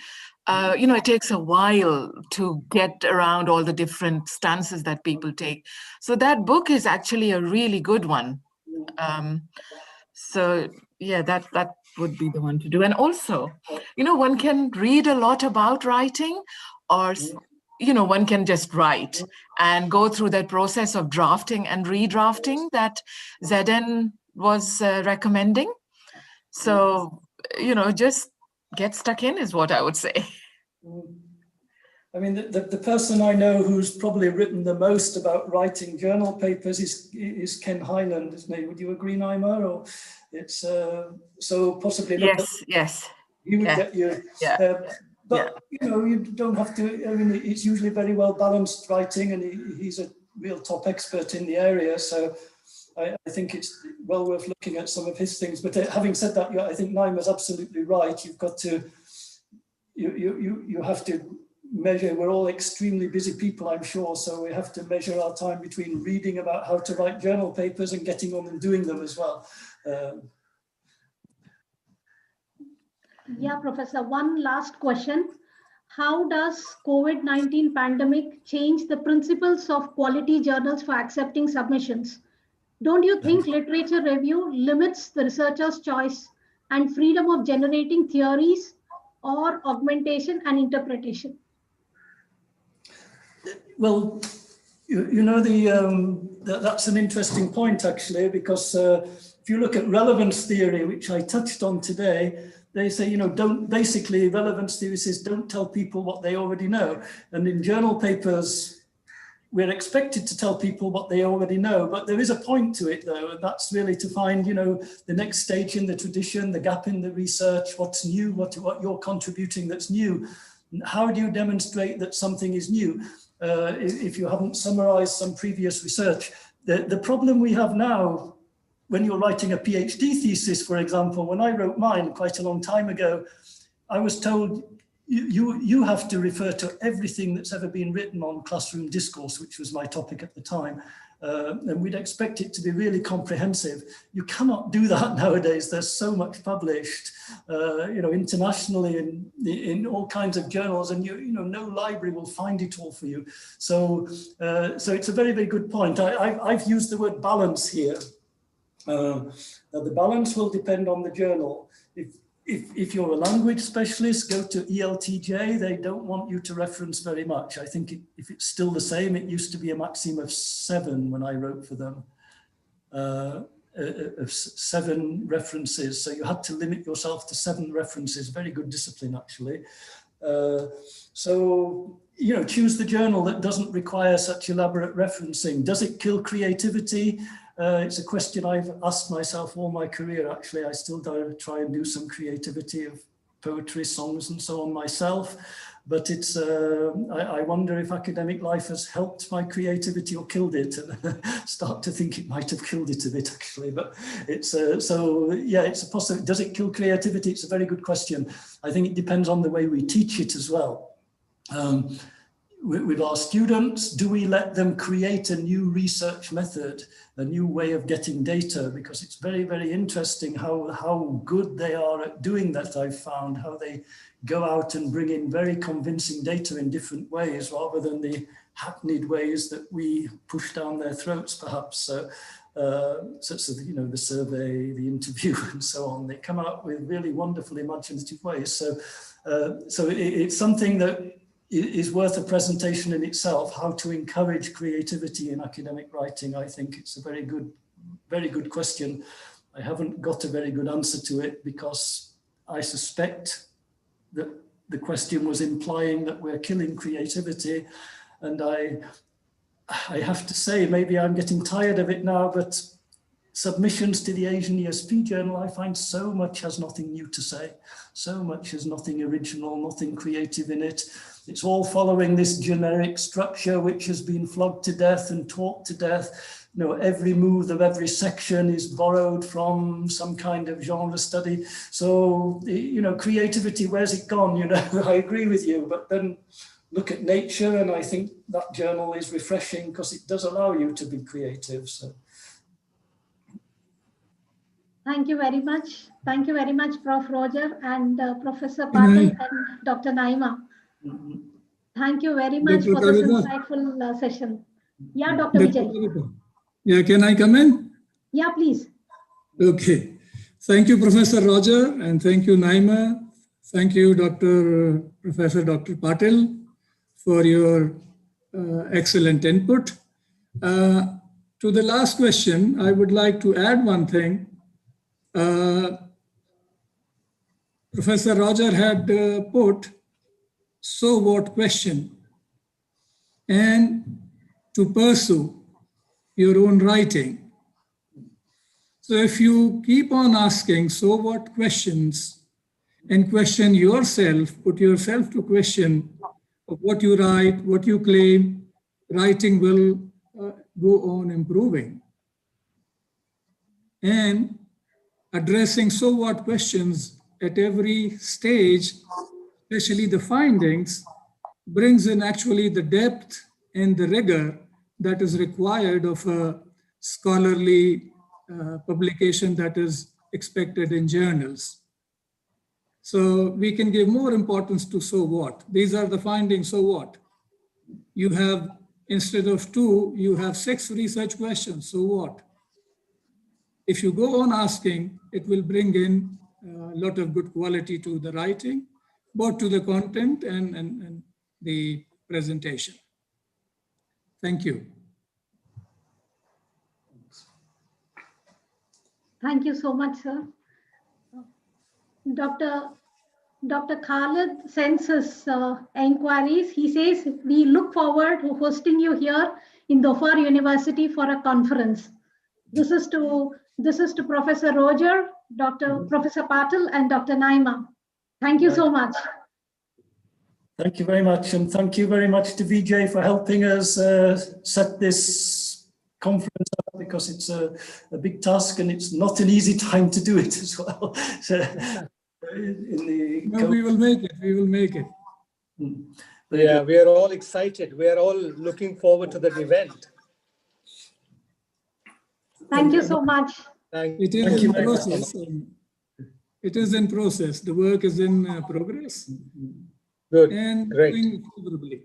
you know, it takes a while to get around all the different stances that people take. So that book is actually a really good one. So yeah, that would be the one to do. And also, you know, one can read a lot about writing, or you know, one can just write and go through that process of drafting and redrafting that ZN was recommending. So, you know, just get stuck in is what I would say. I mean, the person I know who's probably written the most about writing journal papers is Ken Hyland, isn't he? Would you agree, Naima? Or it's so possibly. Yes. He would get you. Yeah. But you know, you don't have to. I mean, it's usually very well balanced writing, and he's a real top expert in the area. So I think it's well worth looking at some of his things. But having said that, I think Naima's absolutely right. You've got to. You have to measure, we're all extremely busy people, I'm sure, so we have to measure our time between reading about how to write journal papers and getting on and doing them as well. Yeah, Professor, one last question. How does COVID-19 pandemic change the principles of quality journals for accepting submissions? Don't you think literature review limits the researcher's choice and freedom of generating theories or augmentation and interpretation? Well, you know, that's an interesting point, actually, because if you look at relevance theory, which I touched on today, they say, you know, basically relevance theory says don't tell people what they already know. And in journal papers, we're expected to tell people what they already know, but there is a point to it though, and that's really to find, you know, the next stage in the tradition, the gap in the research, what's new, what you're contributing that's new. How do you demonstrate that something is new if you haven't summarized some previous research? The problem we have now, when you're writing a PhD thesis, for example, when I wrote mine quite a long time ago, I was told you have to refer to everything that's ever been written on classroom discourse, which was my topic at the time. And we'd expect it to be really comprehensive. You cannot do that nowadays. There's so much published, you know, internationally in all kinds of journals, and you know, no library will find it all for you. So, so it's a very, very good point. I've used the word balance here. Now the balance will depend on the journal. If you're a language specialist, go to ELTJ, they don't want you to reference very much. I think if it's still the same, it used to be a maximum of 7 when I wrote for them, of 7 references. So you had to limit yourself to 7 references, very good discipline actually. So, you know, choose the journal that doesn't require such elaborate referencing. Does it kill creativity? It's a question I've asked myself all my career, actually. I still try and do some creativity of poetry, songs, and so on myself. But it's, I wonder if academic life has helped my creativity or killed it. And start to think it might have killed it a bit, actually. But it's, so yeah, it's a possibility. Does it kill creativity? It's a very good question. I think it depends on the way we teach it as well. With our students, do we let them create a new research method, a new way of getting data? Because it's very, very interesting how good they are at doing that, I've found, how they go out and bring in very convincing data in different ways, rather than the hackneyed ways that we push down their throats, perhaps. So, such as, you know, the survey, the interview, and so on. They come out with really wonderful imaginative ways. So, it's something that is worth a presentation in itself, how to encourage creativity in academic writing. I think it's a very good question. I haven't got a very good answer to it, because I suspect that the question was implying that we're killing creativity. And I have to say, maybe I'm getting tired of it now, but submissions to the Asian ESP journal, I find so much has nothing new to say. So much has nothing original, nothing creative in it. It's all following this generic structure, which has been flogged to death and taught to death. You know, every move of every section is borrowed from some kind of genre study. So, you know, creativity, where's it gone? You know, I agree with you, but then look at Nature, and I think that journal is refreshing because it does allow you to be creative. So. Thank you very much. Thank you very much, Prof. Roger and Professor Patil and Dr. Naima. Thank you very much for this insightful session. Yeah, Dr. Vijay. Yeah, can I come in? Yeah, please. Okay. Thank you, Professor Roger, and thank you, Naima. Thank you, Professor Dr. Patil, for your excellent input. To the last question, I would like to add one thing. Professor Roger had put, so what question, and to pursue your own writing. So if you keep on asking so what questions and question yourself, put yourself to question of what you write, what you claim, writing will go on improving. And addressing so what questions at every stage, especially the findings, brings in actually the depth and the rigor that is required of a scholarly publication that is expected in journals. So we can give more importance to so what. These are the findings, so what. You have, instead of 2, you have 6 research questions, so what. If you go on asking, it will bring in a lot of good quality to the writing, both to the content and the presentation. Thank you. Thank you so much, sir. Dr. Khalid sends his inquiries. He says, we look forward to hosting you here in Dhofar University for a conference. This is to Professor Roger, Professor Patil, and Dr. Naima. Thank you so much. Thank you very much. And thank you very much to Vijay for helping us set this conference up, because it's a big task and it's not an easy time to do it as well. So, No, we will make it. We will make it. Yeah, we are all excited. We are all looking forward to that event. Thank you so much. It is in process. It is in process. The work is in progress. Good. And Great. doing favorably.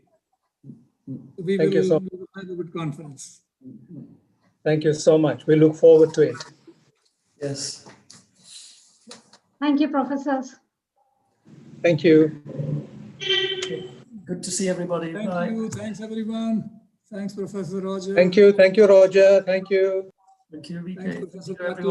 We Thank you so will have a good conference. Thank you so much. We look forward to it. Yes. Thank you, professors. Thank you. Good to see everybody. Thank Bye. you. Thanks, everyone. Thanks, Professor Roger. Thank you. Thank you, Roger. Thank you. Thank you, Vijay. Thanks, Professor Thank you, everyone. Patil.